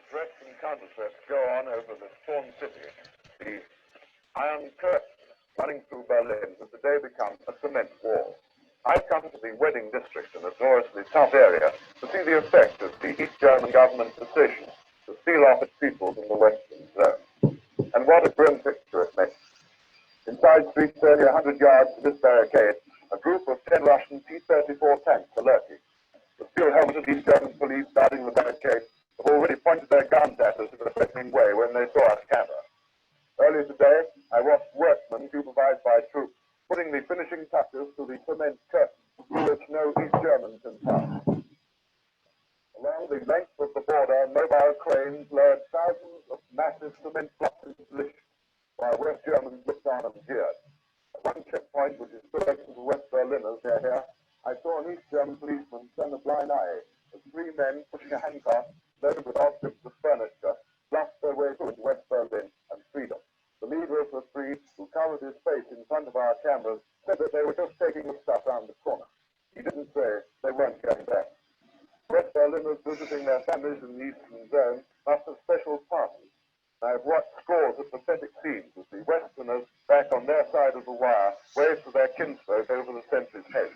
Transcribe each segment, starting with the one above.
threats and counter-threats go on over this torn city, the iron curtain running through Berlin has today become a cement wall. I've come to the wedding district in a notoriously tough area to see the effect of the East German government's decision to seal off its people from the Western zone. And what a grim picture it makes. Inside streets only 100 yards from this barricade, a group of 10 Russian T-34 tanks are lurking. The steel-helmeted East German police guarding the barricade have already pointed their guns at us in a threatening way when they saw us camera. Earlier today, I watched workmen supervised by troops putting the finishing touches to the cement curtain, through which no East German can pass. Along the length of the border, mobile cranes lowered thousands of massive cement blocks into position, while West Germans looked on and jeered. At one checkpoint, which is close to the West Berliners near here, I saw an East German policeman turn a blind eye as three men pushing a handcart loaded with objects of furniture bluffed their way through West Berlin and freedom. The leader of the three, who covered his face in front of our cameras, said that they were just taking the stuff round the corner. He didn't say they weren't going back. West Berliners visiting their families in the Eastern Zone must have special passes. I have watched scores of pathetic scenes as the Westerners, back on their side of the wire, wave to their kinsfolk over the sentry's head.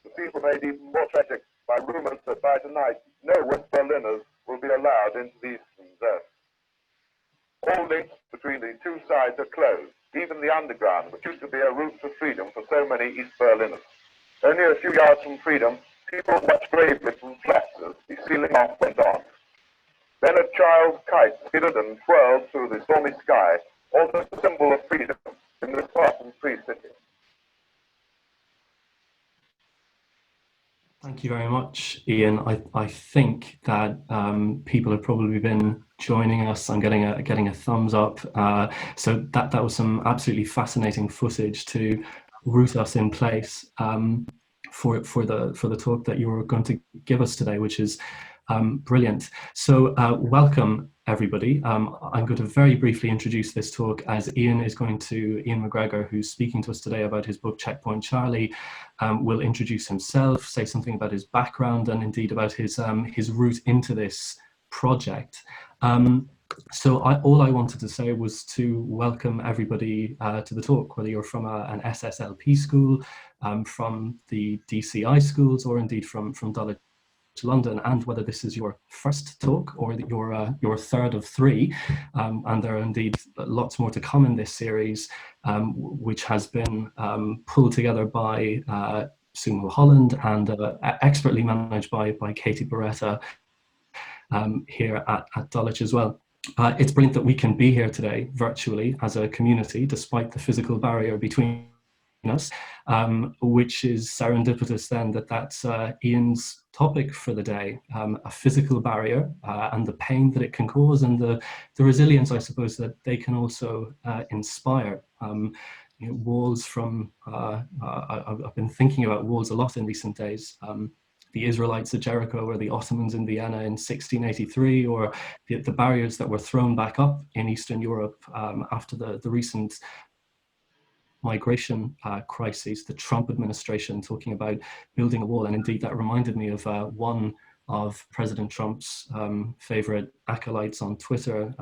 The people made even more tragic by rumors that by tonight no West Berliners will be allowed into the Eastern Zone. All links between the two sides are closed, even the underground, which used to be a route to freedom for so many East Berliners. Only a few yards from freedom, people watched gravely from flats as the sealing off went on. Then a child's kite skidded and twirled through the stormy sky, also a symbol of freedom in this far from free city. Thank you very much, Ian. I think that people have probably been joining us. I'm getting a thumbs up. So that was some absolutely fascinating footage to root us in place for the talk that you were going to give us today, which is brilliant. So welcome everybody. I'm going to very briefly introduce this talk as Iain MacGregor, who's speaking to us today about his book Checkpoint Charlie, will introduce himself, say something about his background and indeed about his route into this project. So all I wanted to say was to welcome everybody to the talk, whether you're from an SSLP school, from the DCI schools, or indeed from Dulwich to London, and whether this is your first talk or your third of three, and there are indeed lots more to come in this series, which has been pulled together by Sumo Holland and expertly managed by Katie Beretta here at Dulwich as well. It's brilliant that we can be here today virtually as a community, despite the physical barrier between us, which is serendipitous then that's Ian's topic for the day, a physical barrier and the pain that it can cause, and the resilience, I suppose, that they can also inspire. Walls from, I've been thinking about walls a lot in recent days. The Israelites at Jericho, or the Ottomans in Vienna in 1683, or the barriers that were thrown back up in Eastern Europe after the recent migration crises, the Trump administration talking about building a wall. And indeed, that reminded me of one of President Trump's favorite acolytes on Twitter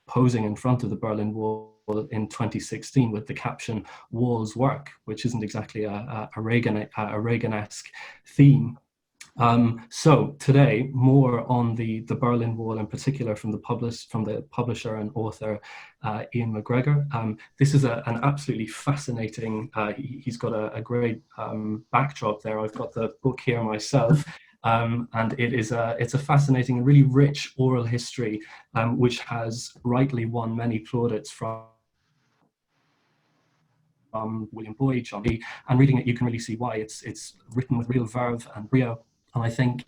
posing in front of the Berlin Wall in 2016 with the caption, "Walls work," which isn't exactly a Reagan-esque theme. So today, more on the Berlin Wall in particular from the publisher and author Iain MacGregor. This is an absolutely fascinating. He's got a great backdrop there. I've got the book here myself, and it's a fascinating and really rich oral history, which has rightly won many plaudits from William Boyd, John Dee, and reading it, you can really see why. It's written with real verve and brio. And I think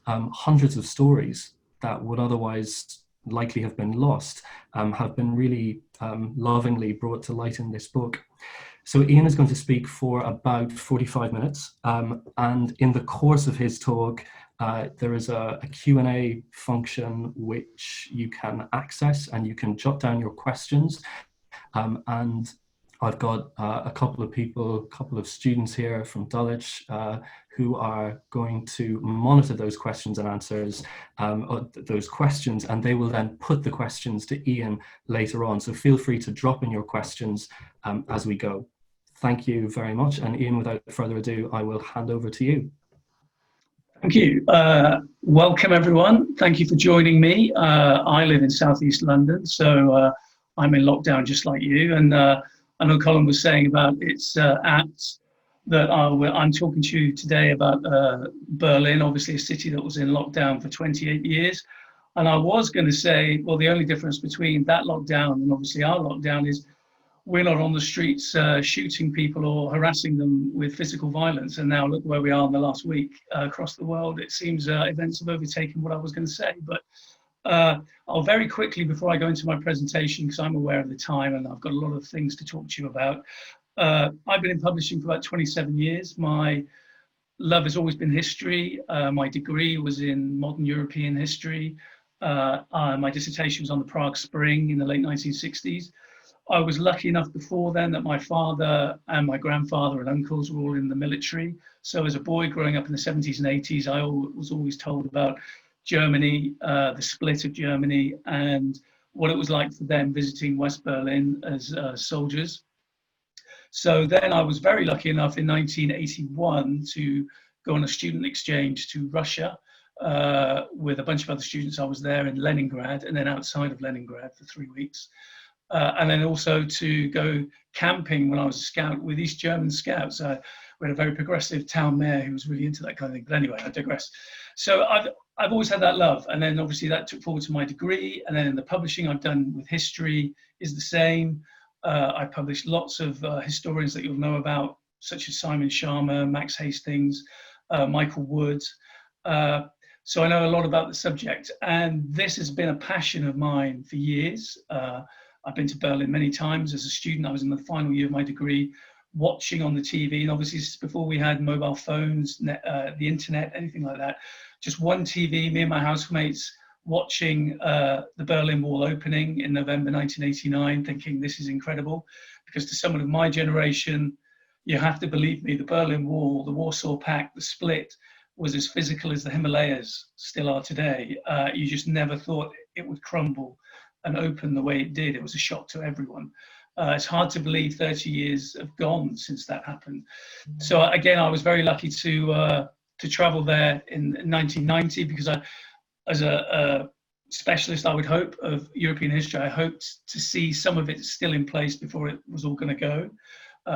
hundreds of stories that would otherwise likely have been lost have been really lovingly brought to light in this book. So Iain is going to speak for about 45 minutes. And in the course of his talk, there is a Q&A function which you can access, and you can jot down your questions. And I've got a couple of students here from Dulwich who are going to monitor those questions and answers, or those questions, and they will then put the questions to Iain later on. So feel free to drop in your questions as we go. Thank you very much. And Iain, without further ado, I will hand over to you. Thank you. Welcome, everyone. Thank you for joining me. I live in Southeast London, so I'm in lockdown just like you. And I know Colin was saying about it's apt that I'm talking to you today about Berlin, obviously a city that was in lockdown for 28 years. And I was going to say, well, the only difference between that lockdown and obviously our lockdown is we're not on the streets shooting people or harassing them with physical violence. And now look where we are in the last week across the world. It seems events have overtaken what I was going to say. But I'll very quickly, before I go into my presentation, because I'm aware of the time and I've got a lot of things to talk to you about. I've been in publishing for about 27 years. My love has always been history. My degree was in modern European history. My dissertation was on the Prague Spring in the late 1960s. I was lucky enough before then that my father and my grandfather and uncles were all in the military. So as a boy growing up in the 70s and 80s, I was always told about Germany, the split of Germany, and what it was like for them visiting West Berlin as soldiers. So then I was very lucky enough in 1981 to go on a student exchange to Russia with a bunch of other students. I was there in Leningrad and then outside of Leningrad for 3 weeks. And then also to go camping when I was a scout with East German scouts. We had a very progressive town mayor who was really into that kind of thing. But anyway, I digress. So I've always had that love. And then obviously that took forward to my degree. And then in the publishing I've done with history is the same. I published lots of historians that you'll know about, such as Simon Sharma, Max Hastings, Michael Wood. So I know a lot about the subject. And this has been a passion of mine for years. I've been to Berlin many times as a student. I was in the final year of my degree, watching on the TV. And obviously, this is before we had mobile phones, the internet, anything like that. Just one TV, me and my housemates watching the Berlin Wall opening in November 1989, thinking this is incredible. Because to someone of my generation, you have to believe me, the Berlin Wall, the Warsaw Pact, the split was as physical as the Himalayas still are today. You just never thought it would crumble and open the way it did. It was a shock to everyone. It's hard to believe 30 years have gone since that happened. So again, I was very lucky to travel there in 1990 because as a specialist, I would hope, of European history, I hoped to see some of it still in place before it was all going to go.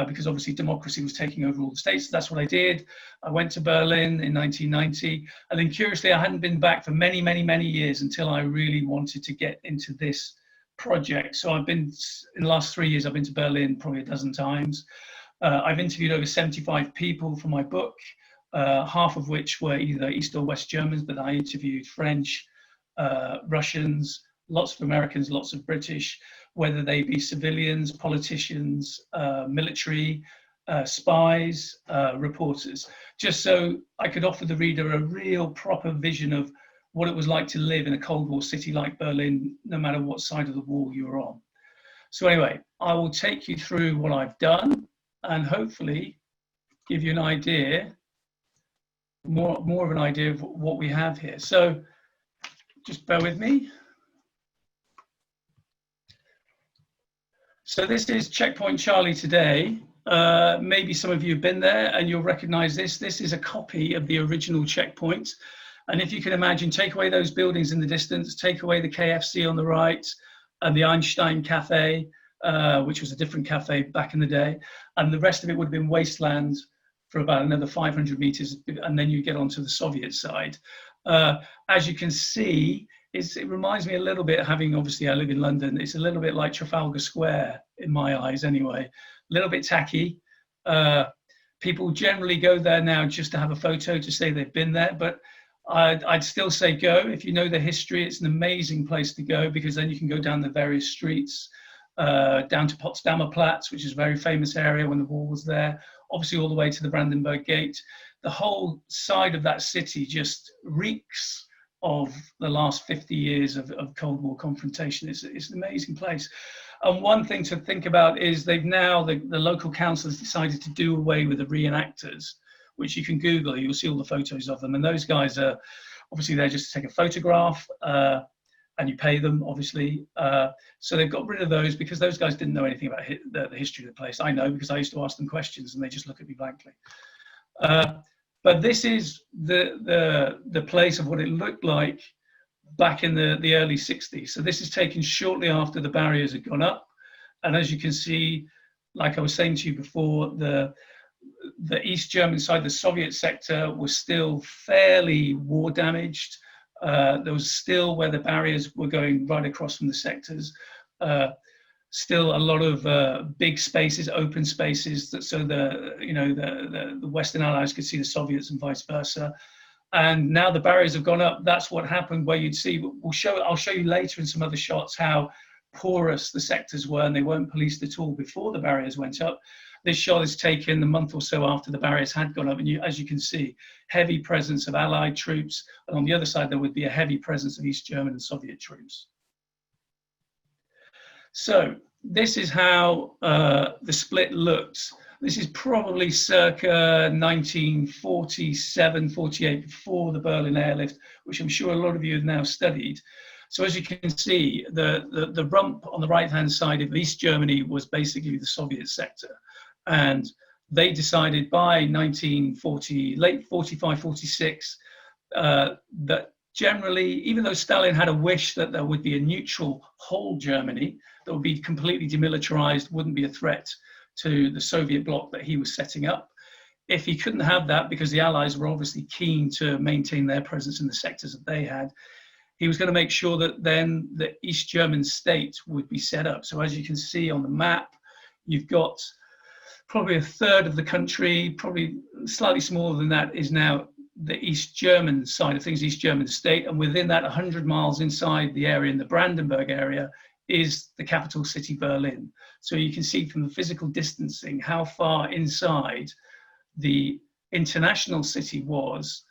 Because obviously democracy was taking over all the states. That's what I did. I went to Berlin in 1990. And then curiously, I hadn't been back for many, many, many years until I really wanted to get into this project. So I've been, in the last 3 years, I've been to Berlin probably a dozen times. I've interviewed over 75 people for my book, half of which were either East or West Germans, but I interviewed French, Russians, lots of Americans, lots of British, whether they be civilians, politicians, military, spies, reporters, just so I could offer the reader a real proper vision of what it was like to live in a Cold War city like Berlin, no matter what side of the wall you were on. So anyway, I will take you through what I've done and hopefully give you an idea, more of an idea of what we have here. So just bear with me. So this is Checkpoint Charlie today. Maybe some of you have been there and you'll recognize this. This is a copy of the original checkpoint. And if you can imagine, take away those buildings in the distance, take away the KFC on the right and the Einstein Cafe, which was a different cafe back in the day. And the rest of it would have been wasteland for about another 500 meters. And then you get onto the Soviet side. As you can see, it reminds me a little bit, having obviously I live in London, it's a little bit like Trafalgar Square in my eyes anyway, a little bit tacky. People generally go there now just to have a photo to say they've been there, but I'd still say go. If you know the history, it's an amazing place to go because then you can go down the various streets, down to Potsdamer Platz, which is a very famous area when the wall was there, obviously all the way to the Brandenburg Gate. The whole side of that city just reeks of the last 50 years of Cold War confrontation. It's an amazing place. And one thing to think about is they've now, the local council has decided to do away with the reenactors, which you can Google. You'll see all the photos of them. And those guys are obviously there just to take a photograph, and you pay them, obviously. So they've got rid of those because those guys didn't know anything about the history of the place. I know because I used to ask them questions and they just look at me blankly. But this is the place of what it looked like back in the early 60s. So this is taken shortly after the barriers had gone up. And as you can see, like I was saying to you before, the East German side, the Soviet sector, was still fairly war damaged. There was still, where the barriers were going right across from the sectors, still a lot of big spaces, open spaces, so the Western Allies could see the Soviets and vice versa. And now the barriers have gone up. That's what happened, where you'd see, I'll show you later in some other shots how porous the sectors were, and they weren't policed at all before the barriers went up. This shot is taken a month or so after the barriers had gone up, and as you can see, heavy presence of Allied troops, and on the other side there would be a heavy presence of East German and Soviet troops. So this is how the split looks. This is probably circa 1947, 48, before the Berlin airlift, which I'm sure a lot of you have now studied. So as you can see, the rump on the right-hand side of East Germany was basically the Soviet sector. And they decided by 1940, late 45, 46, that generally, even though Stalin had a wish that there would be a neutral whole Germany that would be completely demilitarized, wouldn't be a threat to the Soviet bloc that he was setting up, if he couldn't have that, because the Allies were obviously keen to maintain their presence in the sectors that they had, he was going to make sure that then the East German state would be set up. So as you can see on the map, you've got probably a third of the country, probably slightly smaller than that, is now the East German side of things, East German state. And within that, 100 miles inside the area, in the Brandenburg area, is the capital city, Berlin. So you can see from the physical distancing how far inside the international city was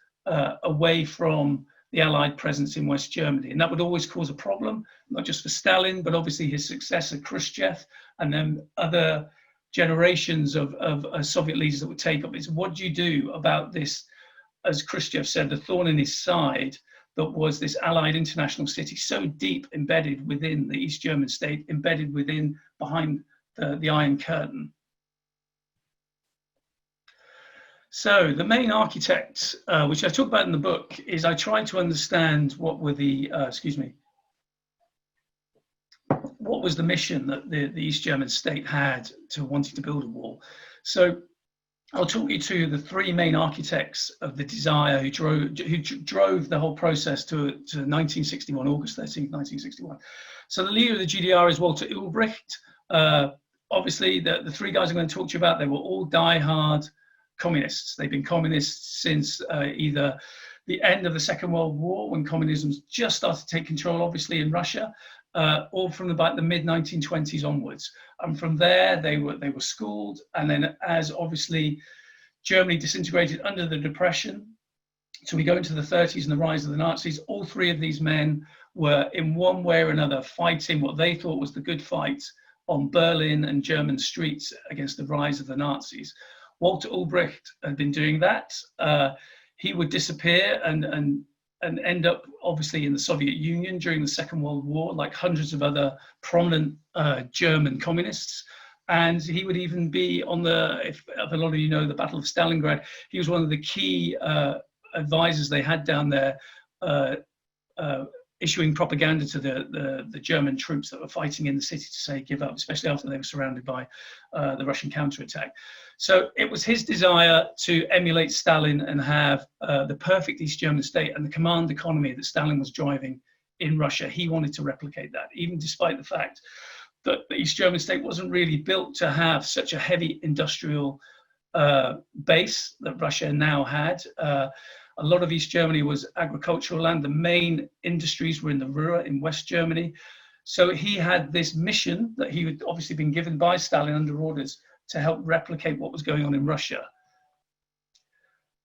away from the Allied presence in West Germany. And that would always cause a problem, not just for Stalin, but obviously his successor, Khrushchev, and then other generations of Soviet leaders that would take up. It's what do you do about this, as Khrushchev said, the thorn in his side that was this Allied international city, so deep embedded within the East German state, embedded behind the Iron Curtain. So the main architect, which I talk about in the book, is I tried to understand what were the, what was the mission that the East German state had to wanting to build a wall. So I'll talk you to the three main architects of the desire who drove the whole process to 1961, August 13th, 1961. So the leader of the GDR is Walter Ulbricht. Obviously, the three guys I'm going to talk to you about, they were all die-hard communists. They've been communists since either the end of the Second World War, when communism's just started to take control, obviously, in Russia, or from about the mid-1920s onwards. And from there, they were schooled. And then as obviously Germany disintegrated under the Depression, so we go into the 30s and the rise of the Nazis, all three of these men were in one way or another fighting what they thought was the good fight on Berlin and German streets against the rise of the Nazis. Walter Ulbricht had been doing that. He would disappear and end up obviously in the Soviet Union during the Second World War, like hundreds of other prominent German communists. And he would even be on if a lot of you know the Battle of Stalingrad, he was one of the key advisors they had down there, issuing propaganda to the German troops that were fighting in the city to say give up, especially after they were surrounded by the Russian counterattack. So it was his desire to emulate Stalin and have the perfect East German state and the command economy that Stalin was driving in Russia. He wanted to replicate that, even despite the fact that the East German state wasn't really built to have such a heavy industrial base that Russia now had. A lot of East Germany was agricultural land. The main industries were in the Ruhr in West Germany. So he had this mission that he had obviously been given by Stalin under orders to help replicate what was going on in Russia.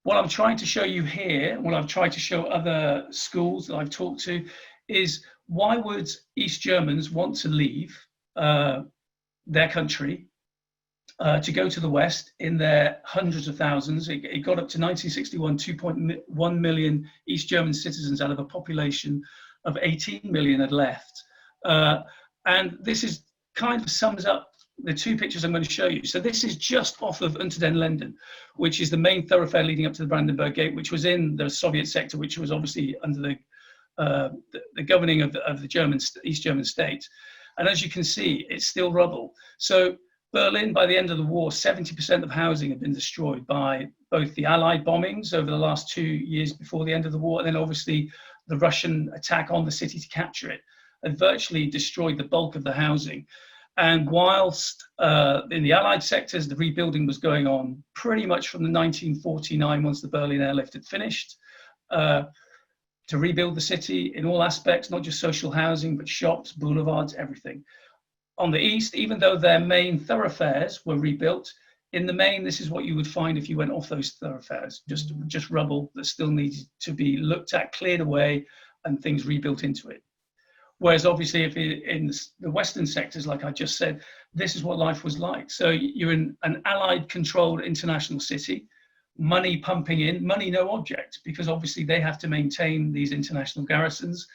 What I'm trying to show you here, what I've tried to show other schools that I've talked to, is why would East Germans want to leave their country to go to the west in their hundreds of thousands. It got up to 1961, 2.1 million East German citizens out of a population of 18 million had left. And this is kind of sums up the two pictures I'm going to show you. So this is just off of Unter den Linden, which is the main thoroughfare leading up to the Brandenburg Gate, which was in the Soviet sector, which was obviously under the governing of the East German states. And as you can see, it's still rubble. So Berlin, by the end of the war, 70% of housing had been destroyed by both the Allied bombings over the last 2 years before the end of the war, and then obviously the Russian attack on the city to capture it, had virtually destroyed the bulk of the housing. And whilst in the Allied sectors, the rebuilding was going on pretty much from the 1949, once the Berlin airlift had finished, to rebuild the city in all aspects, not just social housing, but shops, boulevards, everything. On the east, even though their main thoroughfares were rebuilt, in the main, this is what you would find if you went off those thoroughfares, just rubble that still needs to be looked at, cleared away, and things rebuilt into it. Whereas obviously if in the Western sectors, like I just said, this is what life was like. So you're in an Allied controlled international city, money pumping in, money no object, because obviously they have to maintain these international garrisons.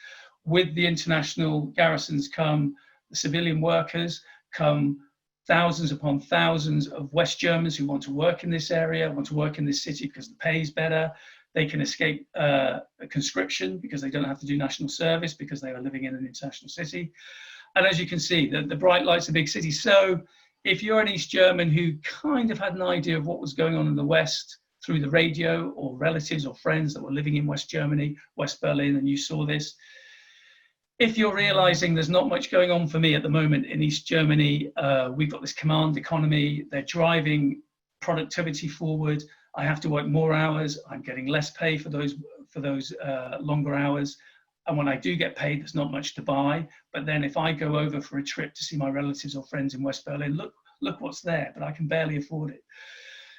With the international garrisons come the civilian workers, come thousands upon thousands of West Germans who want to work in this area, want to work in this city because the pay is better. They can escape conscription because they don't have to do national service because they are living in an international city. And as you can see, the bright lights of big cities. So if you're an East German who kind of had an idea of what was going on in the West through the radio, or relatives or friends that were living in West Germany, West Berlin, and you saw this, if you're realizing there's not much going on for me at the moment in East Germany, we've got this command economy, they're driving productivity forward, I have to work more hours, I'm getting less pay for those longer hours, and when I do get paid, there's not much to buy. But then if I go over for a trip to see my relatives or friends in West Berlin, look what's there, but I can barely afford it.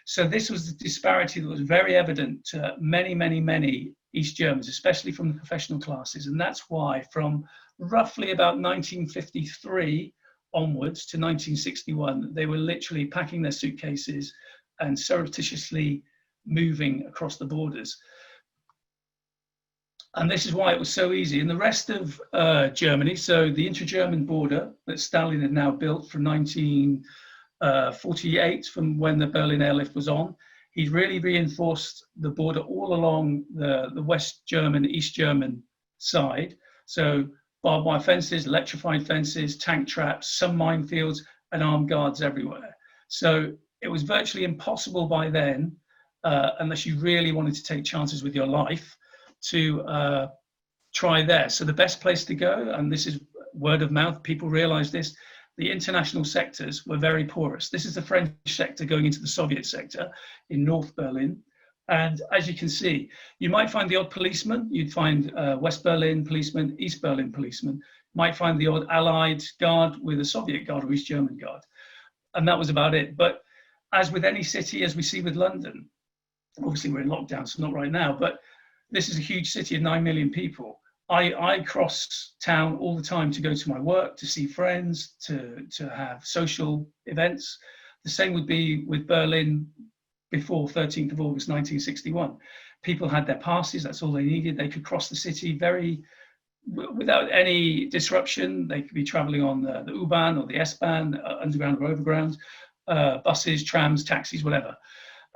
So this was the disparity that was very evident to many, many, many East Germans, especially from the professional classes. And that's why from roughly about 1953 onwards to 1961, they were literally packing their suitcases and surreptitiously moving across the borders. And this is why it was so easy. In the rest of Germany, so the inter-German border that Stalin had now built from 1948, from when the Berlin airlift was on, he'd really reinforced the border all along the West German, East German side. So barbed wire fences, electrified fences, tank traps, some minefields, and armed guards everywhere. So it was virtually impossible by then, unless you really wanted to take chances with your life, to try there. So the best place to go, and this is word of mouth, people realize this, the international sectors were very porous. This is the French sector going into the Soviet sector in North Berlin. And as you can see, you might find the odd policeman, you'd find West Berlin policeman, East Berlin policeman, might find the odd Allied guard with a Soviet guard or East German guard. And that was about it. But as with any city, as we see with London, obviously we're in lockdown, so not right now, but this is a huge city of 9 million people. I cross town all the time to go to my work, to see friends, to have social events. The same would be with Berlin before 13th of August 1961. People had their passes, that's all they needed. They could cross the city without any disruption. They could be traveling on the U-Bahn or the S-Bahn, underground or overground, buses, trams, taxis, whatever.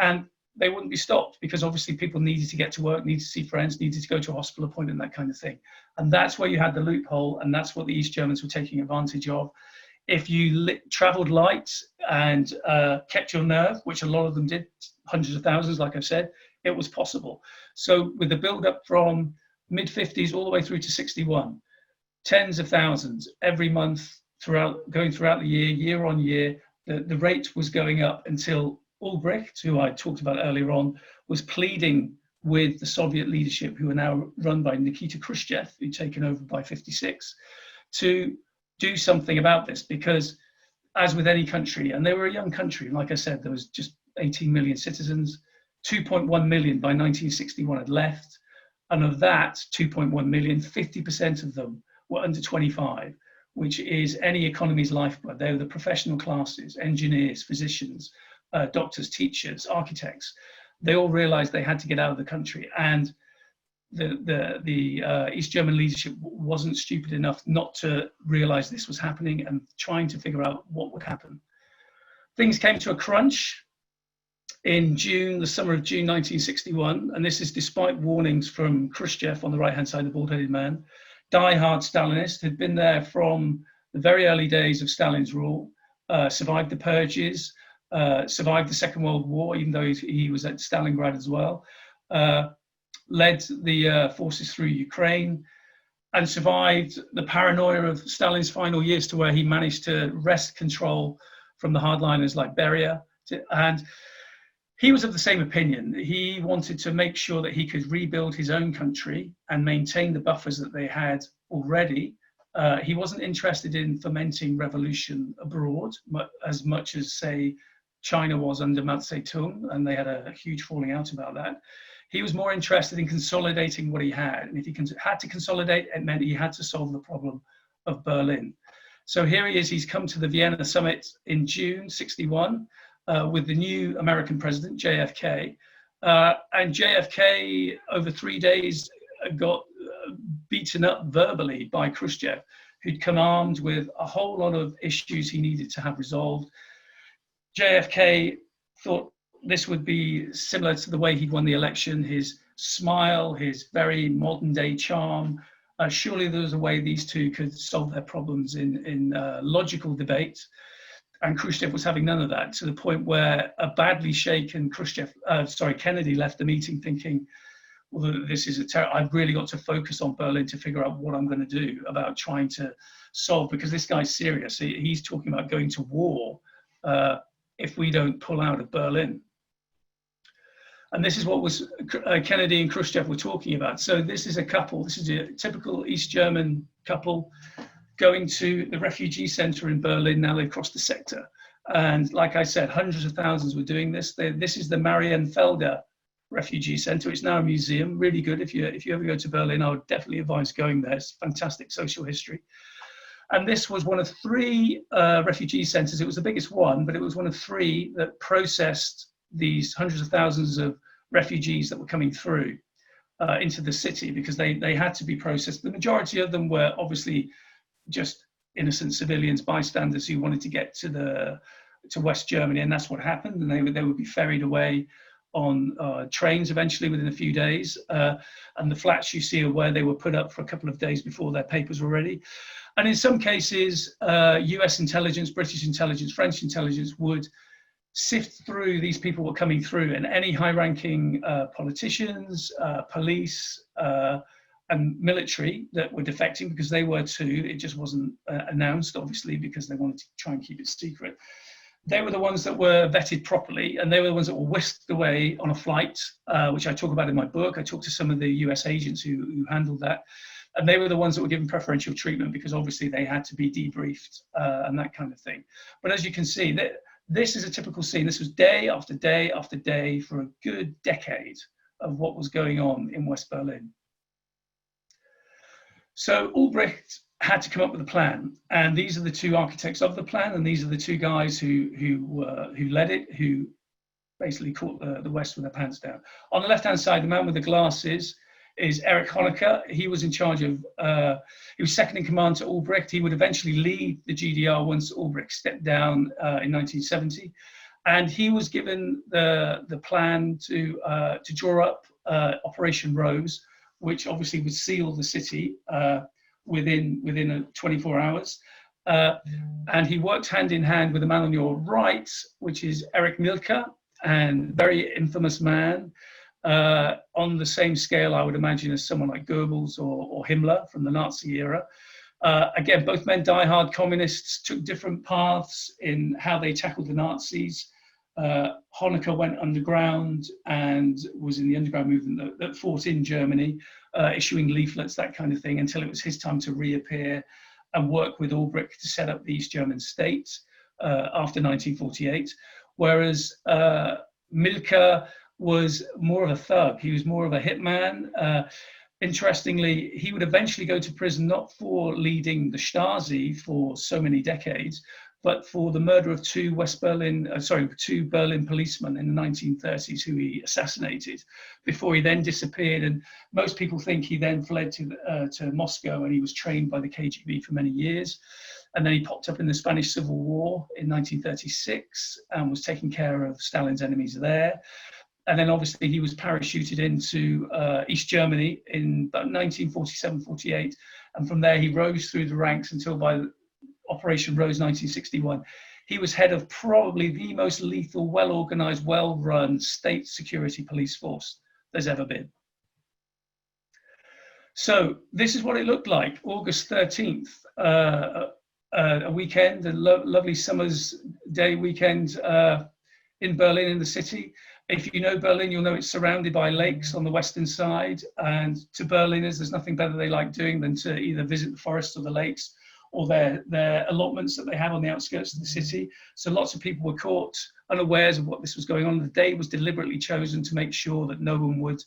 And they wouldn't be stopped because obviously people needed to get to work, needed to see friends, needed to go to a hospital appointment, that kind of thing. And that's where you had the loophole, and that's what the East Germans were taking advantage of. If you traveled light and kept your nerve, which a lot of them did, hundreds of thousands, like I've said, it was possible. So with the build-up from mid-50s all the way through to 61, tens of thousands every month going throughout the year on year, the rate was going up until Ulbricht, who I talked about earlier on, was pleading with the Soviet leadership, who are now run by Nikita Khrushchev, who'd taken over by 56, to do something about this. Because as with any country, and they were a young country, and like I said, there was just 18 million citizens, 2.1 million by 1961 had left, and of that 2.1 million, 50% of them were under 25, which is any economy's lifeblood. They were the professional classes, engineers, physicians, doctors, teachers, architects. They all realized they had to get out of the country, and the East German leadership wasn't stupid enough not to realize this was happening and trying to figure out what would happen. Things came to a crunch in June, the summer of June 1961, and this is despite warnings from Khrushchev on the right-hand side, the bald-headed man, die-hard Stalinist, had been there from the very early days of Stalin's rule, survived the purges, survived the Second World War, even though he was at Stalingrad as well, led the forces through Ukraine, and survived the paranoia of Stalin's final years, to where he managed to wrest control from the hardliners like Beria. And he was of the same opinion. He wanted to make sure that he could rebuild his own country and maintain the buffers that they had already. He wasn't interested in fomenting revolution abroad as much as, say, China was under Mao Zedong, and they had a huge falling out about that. He was more interested in consolidating what he had. And if he had to consolidate, it meant he had to solve the problem of Berlin. So here he is, he's come to the Vienna summit in June '61 with the new American president, JFK. And JFK, over 3 days, got beaten up verbally by Khrushchev, who'd come armed with a whole lot of issues he needed to have resolved. JFK thought this would be similar to the way he'd won the election, his smile, his very modern day charm. Surely there was a way these two could solve their problems in logical debate. And Khrushchev was having none of that, to the point where a badly shaken Kennedy left the meeting thinking, well, this is I've really got to focus on Berlin to figure out what I'm going to do about trying to solve, because this guy's serious. He's talking about going to war if we don't pull out of Berlin. And this is what was Kennedy and Khrushchev were talking about. So this is a couple, this is a typical East German couple going to the Refugee Center in Berlin. Now they've crossed the sector. And like I said, hundreds of thousands were doing this. This is the Marienfelder Refugee Center. It's now a museum, really good. If you ever go to Berlin, I would definitely advise going there. It's fantastic social history. And this was one of 3 refugee centers. It was the biggest one, but it was one of 3 that processed these hundreds of thousands of refugees that were coming through into the city, because they had to be processed. The majority of them were obviously just innocent civilians, bystanders who wanted to get to West Germany, and that's what happened. And they would be ferried away on trains eventually within a few days. And the flats you see are where they were put up for a couple of days before their papers were ready. And in some cases, US intelligence, British intelligence, French intelligence would sift through these people who were coming through, and any high-ranking politicians, police, and military that were defecting, because they were too. It just wasn't announced, obviously, because they wanted to try and keep it secret. They were the ones that were vetted properly, and they were the ones that were whisked away on a flight, which I talk about in my book. I talked to some of the US agents who handled that. And they were the ones that were given preferential treatment, because obviously they had to be debriefed and that kind of thing. But as you can see, this is a typical scene. This was day after day after day for a good decade of what was going on in West Berlin. So Ulbricht had to come up with a plan, and these are the 2 architects of the plan, and these are the 2 guys who led it, who basically caught the West with their pants down. On the left-hand side, the man with the glasses is Erich Honecker. He was in charge of, he was second in command to Ulbricht. He would eventually lead the GDR once Ulbricht stepped down in 1970. And he was given the plan to draw up Operation Rose, which obviously would seal the city within 24 hours. And he worked hand in hand with the man on your right, which is Erich Mielke, and very infamous man. On the same scale, I would imagine, as someone like Goebbels or Himmler from the Nazi era. Again, both men diehard communists, took different paths in how they tackled the Nazis. Honecker went underground and was in the underground movement that fought in Germany, issuing leaflets, that kind of thing, until it was his time to reappear and work with Ulbricht to set up the East German state after 1948. Whereas Mielke was more of a thug. He was more of a hitman. interestingly, he would eventually go to prison not for leading the Stasi for so many decades, but for the murder of two Berlin policemen in the 1930s who he assassinated before he then disappeared. And most people think he then fled to Moscow, and he was trained by the KGB for many years. And then he popped up in the Spanish Civil War in 1936 and was taking care of Stalin's enemies there. And then obviously he was parachuted into East Germany in about 1947-48. And from there he rose through the ranks until by Operation Rose 1961, he was head of probably the most lethal, well-organized, well-run state security police force there's ever been. So this is what it looked like, August 13th, a weekend, a lovely summer's day weekend in Berlin, in the city. If you know Berlin, you'll know it's surrounded by lakes on the western side. And to Berliners, there's nothing better they like doing than to either visit the forests or the lakes, or their allotments that they have on the outskirts of the city. So lots of people were caught unawares of what this was going on. The day was deliberately chosen to make sure that no one would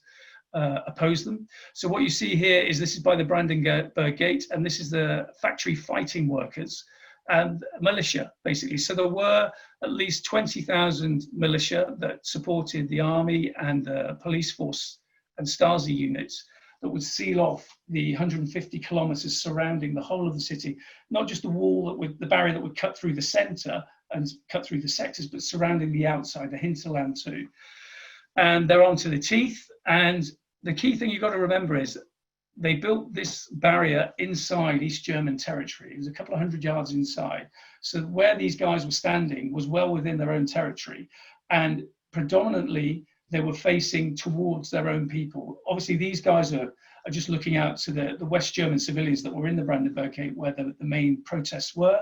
oppose them. So what you see here is, this is by the Brandenburg Gate, and this is the factory fighting workers and militia, basically. So there were at least 20,000 militia that supported the army and the police force and Stasi units that would seal off the 150 kilometers surrounding the whole of the city, not just the wall the barrier that would cut through the center and cut through the sectors, but surrounding the outside, the hinterland too. And they're onto the teeth. And the key thing you've got to remember is they built this barrier inside East German territory. It was a couple of 100 yards inside. So where these guys were standing was well within their own territory. And predominantly, they were facing towards their own people. Obviously, these guys are just looking out to the West German civilians that were in the Brandenburg Gate, where the main protests were.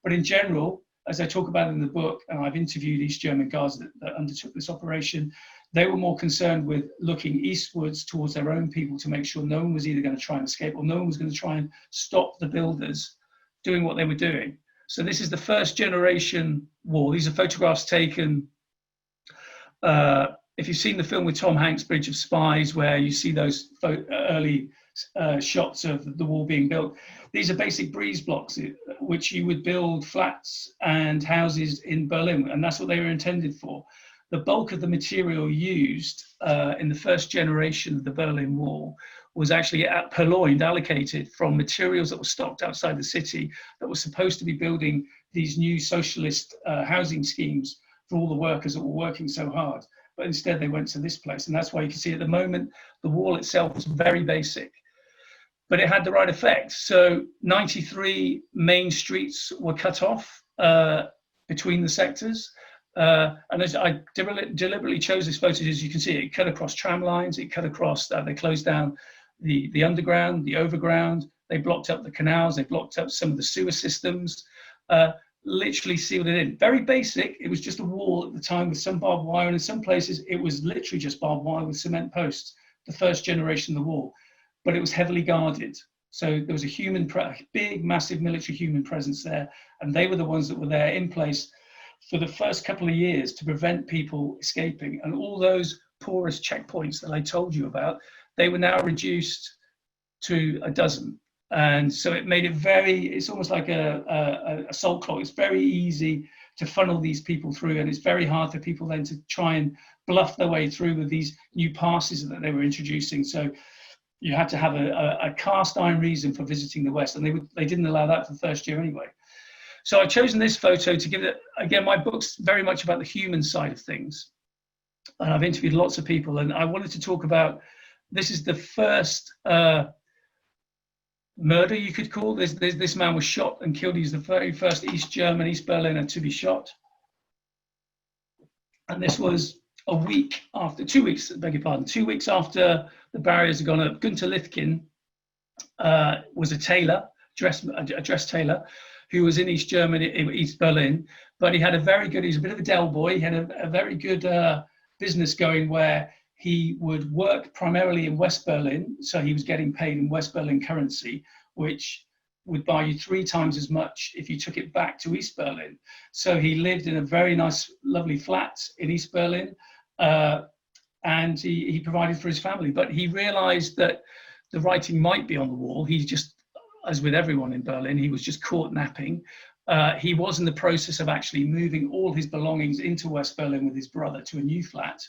But in general, as I talk about in the book, and I've interviewed East German guards that undertook this operation, they were more concerned with looking eastwards towards their own people to make sure no one was either going to try and escape or no one was going to try and stop the builders doing what they were doing. So this is the first generation wall. These are photographs taken if you've seen the film with Tom Hanks, Bridge of Spies, where you see those early shots of the wall being built, these are basic breeze blocks, which you would build flats and houses in Berlin, and that's what they were intended for. The bulk of the material used in the first generation of the Berlin Wall was actually purloined, allocated from materials that were stocked outside the city that were supposed to be building these new socialist housing schemes for all the workers that were working so hard. But instead they went to this place. And that's why you can see at the moment, the wall itself was very basic, but it had the right effect. So 93 main streets were cut off between the sectors. And as I deliberately chose this photo, as you can see, it cut across tram lines, it cut across, they closed down the underground, the overground, they blocked up the canals, they blocked up some of the sewer systems, literally sealed it in. Very basic. It was just a wall at the time with some barbed wire, and in some places it was literally just barbed wire with cement posts, the first generation of the wall, but it was heavily guarded. So there was a big, massive military human presence there, and they were the ones that were there in place for the first couple of years to prevent people escaping. And all those porous checkpoints that I told you about, they were now reduced to a dozen. And so it made it it's almost like a salt clock. It's very easy to funnel these people through, and it's very hard for people then to try and bluff their way through with these new passes that they were introducing. So you had to have a cast iron reason for visiting the West, and they didn't allow that for the first year anyway. So I've chosen this photo to give it, again, my book's very much about the human side of things. And I've interviewed lots of people, and I wanted to talk about, this is the first murder, you could call this. This man was shot and killed. He's the very first East Berliner to be shot. And this was 2 weeks, beg your pardon, 2 weeks after the barriers had gone up. Gunter Lithkin was a tailor, a dress tailor, who was in East Berlin, but he had he's a bit of a Dell boy. He had a very good business going where he would work primarily in West Berlin, so he was getting paid in West Berlin currency, which would buy you 3 times as much if you took it back to East Berlin. So he lived in a very nice, lovely flat in East Berlin, and he provided for his family. But he realized that the writing might be on the wall. He just, as with everyone in Berlin, he was just caught napping. He was in the process of actually moving all his belongings into West Berlin with his brother to a new flat.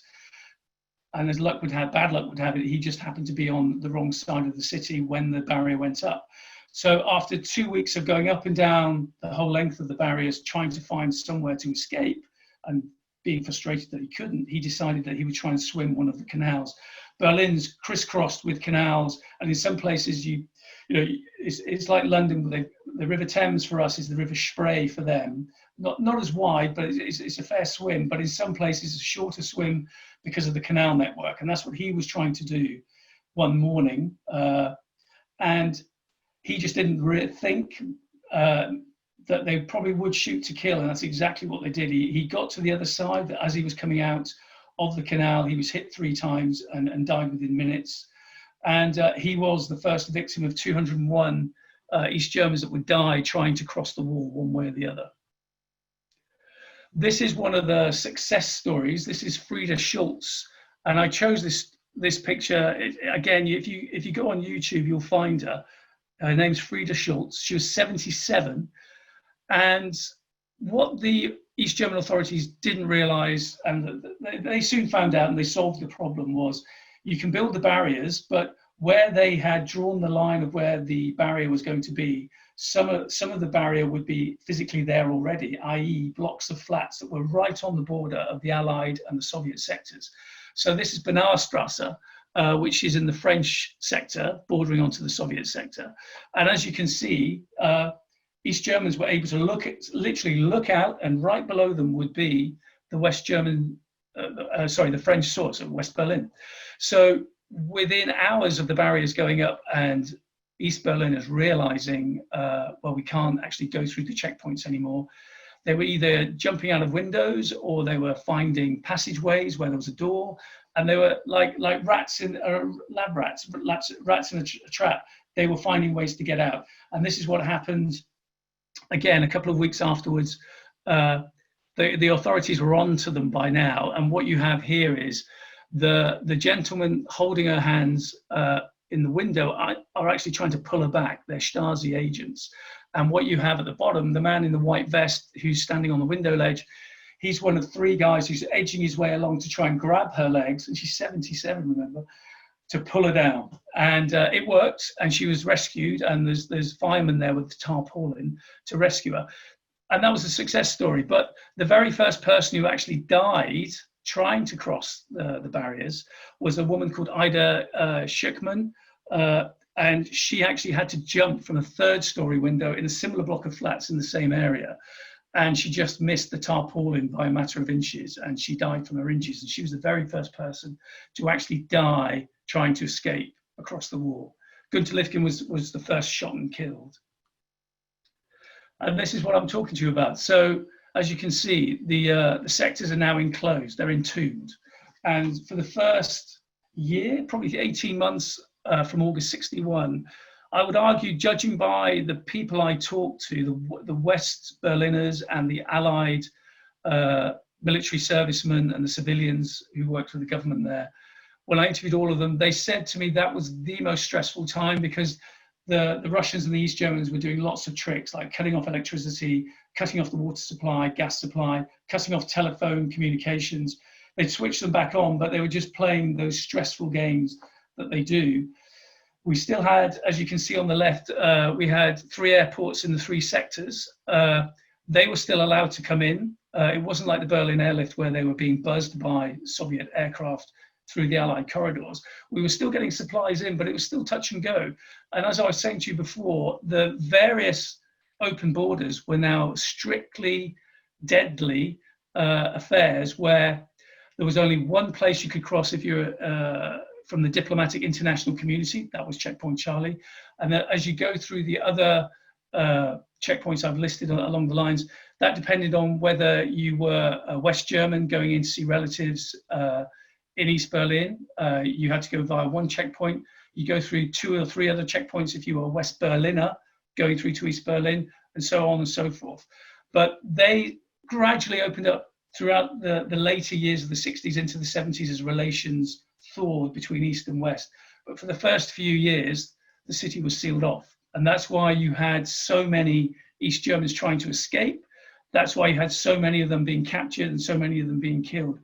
And as luck would have, bad luck would have it, he just happened to be on the wrong side of the city when the barrier went up. So after 2 weeks of going up and down the whole length of the barriers, trying to find somewhere to escape and being frustrated that he couldn't, he decided that he would try and swim one of the canals. Berlin's crisscrossed with canals, and in some places it's like London. The River Thames for us is the River Spree for them. Not as wide, but it's a fair swim. But in some places, it's a shorter swim because of the canal network, and that's what he was trying to do one morning. And he just didn't think that they probably would shoot to kill, and that's exactly what they did. He got to the other side. As he was coming out of the canal, he was hit 3 times and died within minutes. And he was the first victim of 201 East Germans that would die trying to cross the wall one way or the other. This is one of the success stories. This is Frieda Schultz, and I chose this picture. Again, if you go on YouTube, you'll find her. Her name's Frieda Schultz. She was 77, and what the East German authorities didn't realize, and they soon found out and they solved the problem, was you can build the barriers, but where they had drawn the line of where the barrier was going to be, some of the barrier would be physically there already, i.e. blocks of flats that were right on the border of the Allied and the Soviet sectors. So this is Benauerstrasse, which is in the French sector, bordering onto the Soviet sector. And as you can see, East Germans were able to literally look out, and right below them would be the the French source of West Berlin. So within hours of the barriers going up and East Berliners realizing, well, we can't actually go through the checkpoints anymore, they were either jumping out of windows or they were finding passageways where there was a door, and they were like rats in rats in a trap. They were finding ways to get out. And this is what happened again a couple of weeks afterwards. The authorities were on to them by now, and what you have here is the gentleman holding her hands in the window are actually trying to pull her back. They're Stasi agents. And what you have at the bottom, the man in the white vest who's standing on the window ledge, he's one of 3 guys who's edging his way along to try and grab her legs, and she's 77, remember, to pull her down. And it worked, and she was rescued, and there's firemen there with the tarpaulin to rescue her. And that was a success story. But the very first person who actually died trying to cross the barriers was a woman called Ida Schickman, and she actually had to jump from a 3rd-story window in a similar block of flats in the same area, and she just missed the tarpaulin by a matter of inches, and she died from her injuries. And she was the very first person to actually die trying to escape across the wall. Gunter Lifkin was the first shot and killed. And this is what I'm talking to you about. So as you can see, the sectors are now enclosed, they're entombed. And for the first year, probably 18 months from August 61, I would argue, judging by the people I talked to, the West Berliners and the Allied military servicemen and the civilians who worked for the government there, when I interviewed all of them, they said to me that was the most stressful time, because the Russians and the East Germans were doing lots of tricks, like cutting off electricity, cutting off the water supply, gas supply, cutting off telephone communications. They'd switch them back on, but they were just playing those stressful games that they do. We still had, as you can see on the left, we had 3 airports in the 3 sectors. They were still allowed to come in. It wasn't like the Berlin airlift where they were being buzzed by Soviet aircraft through the Allied corridors. We were still getting supplies in, but it was still touch and go. And as I was saying to you before, the various open borders were now strictly deadly affairs, where there was only one place you could cross if you were from the diplomatic international community. That was Checkpoint Charlie. And then as you go through the other checkpoints I've listed along the lines, that depended on whether you were a West German going in to see relatives in East Berlin. You had to go via one checkpoint. You go through 2 or 3 other checkpoints if you were a West Berliner going through to East Berlin, and so on and so forth. But they gradually opened up throughout the later years of the 60s into the 70s as relations thawed between East and West. But for the first few years, the city was sealed off. And that's why you had so many East Germans trying to escape. That's why you had so many of them being captured and so many of them being killed.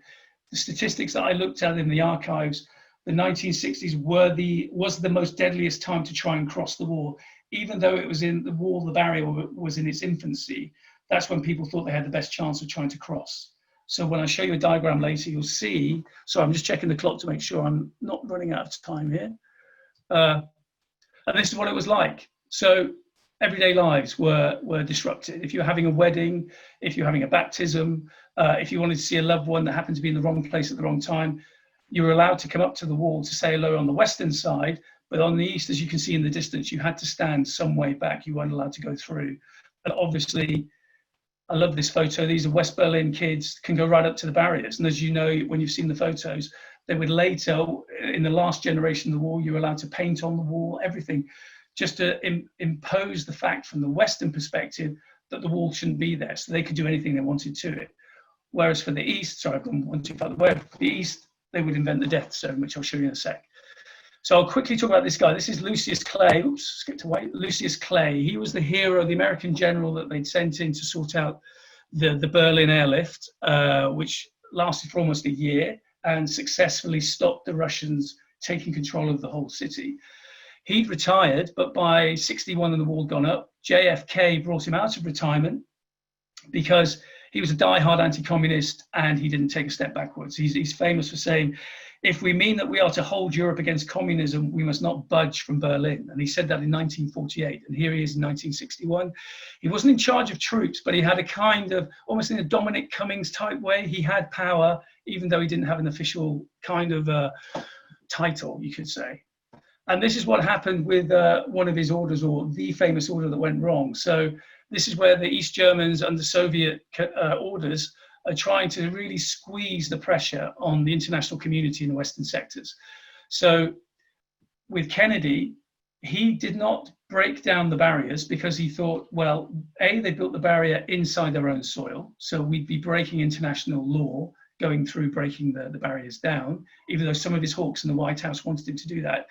The statistics that I looked at in the archives, the 1960s was the most deadliest time to try and cross the wall. Even though it was in the wall, the barrier was in its infancy, that's when people thought they had the best chance of trying to cross. So when I show you a diagram later, you'll see, so I'm just checking the clock to make sure I'm not running out of time here. And this is what it was like. So everyday lives were disrupted. If you're having a wedding, if you're having a baptism, if you wanted to see a loved one that happened to be in the wrong place at the wrong time, you were allowed to come up to the wall to say hello on the western side, but on the east, as you can see in the distance, you had to stand some way back. You weren't allowed to go through. And obviously, I love this photo. These are West Berlin kids, can go right up to the barriers. And as you know, when you've seen the photos, they would later, in the last generation of the wall, you were allowed to paint on the wall, everything, just to impose the fact from the Western perspective that the wall shouldn't be there, so they could do anything they wanted to it. Whereas for the East, sorry, I've gone one too far away, for the East, they would invent the death zone, which I'll show you in a sec. So I'll quickly talk about this guy. This is Lucius Clay. Oops, skipped away. Lucius Clay. He was the hero, the American general that they'd sent in to sort out the Berlin airlift, which lasted for almost a year and successfully stopped the Russians taking control of the whole city. He'd retired, but by 61 and the wall had gone up, JFK brought him out of retirement because he was a die-hard anti-communist and he didn't take a step backwards. He's famous for saying, if we mean that we are to hold Europe against communism, we must not budge from Berlin. And he said that in 1948, and here he is in 1961. He wasn't in charge of troops, but he had a kind of, almost in a Dominic Cummings type way, he had power, even though he didn't have an official kind of title, you could say. And this is what happened with one of his orders, or the famous order that went wrong. So this is where the East Germans under Soviet orders are trying to really squeeze the pressure on the international community in the Western sectors. So with Kennedy, he did not break down the barriers because he thought, well, A, they built the barrier inside their own soil, so we'd be breaking international law going through breaking the barriers down, even though some of his hawks in the White House wanted him to do that.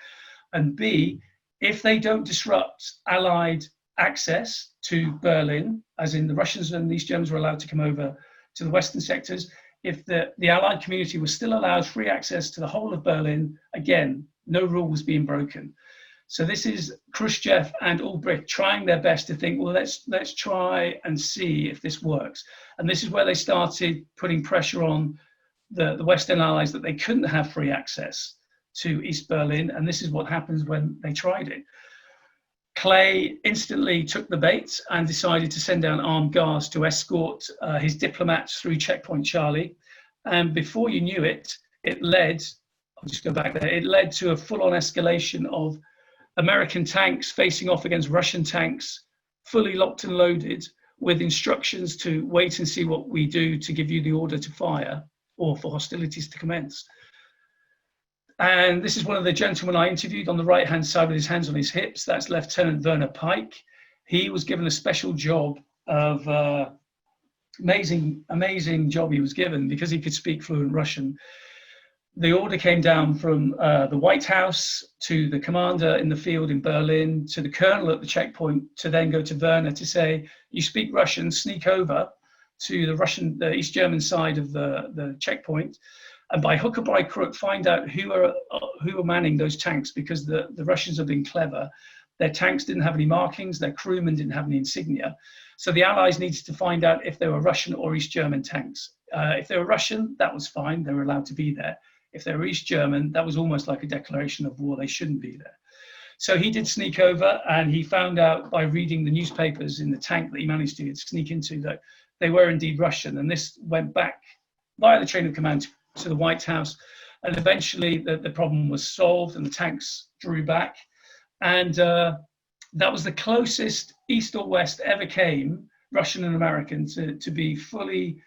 And B, if they don't disrupt Allied access to Berlin, as in the Russians and the East Germans were allowed to come over to the Western sectors, if the Allied community was still allowed free access to the whole of Berlin, again, no rule was being broken. So this is Khrushchev and Ulbricht trying their best to think, well, let's try and see if this works. And this is where they started putting pressure on the Western Allies that they couldn't have free access to East Berlin, and this is what happens when they tried it. Clay instantly took the bait and decided to send down armed guards to escort his diplomats through Checkpoint Charlie. And before you knew it, it led, I'll just go back there, it led to a full-on escalation of American tanks facing off against Russian tanks, fully locked and loaded, with instructions to wait and see what we do to give you the order to fire or for hostilities to commence. And this is one of the gentlemen I interviewed on the right-hand side with his hands on his hips. That's Lieutenant Verna Pike. He was given a special job of, amazing job he was given because he could speak fluent Russian. The order came down from the White House to the commander in the field in Berlin, to the colonel at the checkpoint, to then go to Verna to say, you speak Russian, sneak over to the East German side of the checkpoint, and by hook or by crook, find out who are manning those tanks, because the Russians have been clever. Their tanks didn't have any markings, their crewmen didn't have any insignia. So the Allies needed to find out if they were Russian or East German tanks. If they were Russian, that was fine, they were allowed to be there. If they were East German, that was almost like a declaration of war, they shouldn't be there. So he did sneak over, and he found out by reading the newspapers in the tank that he managed to sneak into that they were indeed Russian. And this went back via the chain of command to the White House, and eventually the problem was solved and the tanks drew back, and that was the closest East or West ever came, Russian and American, to be fully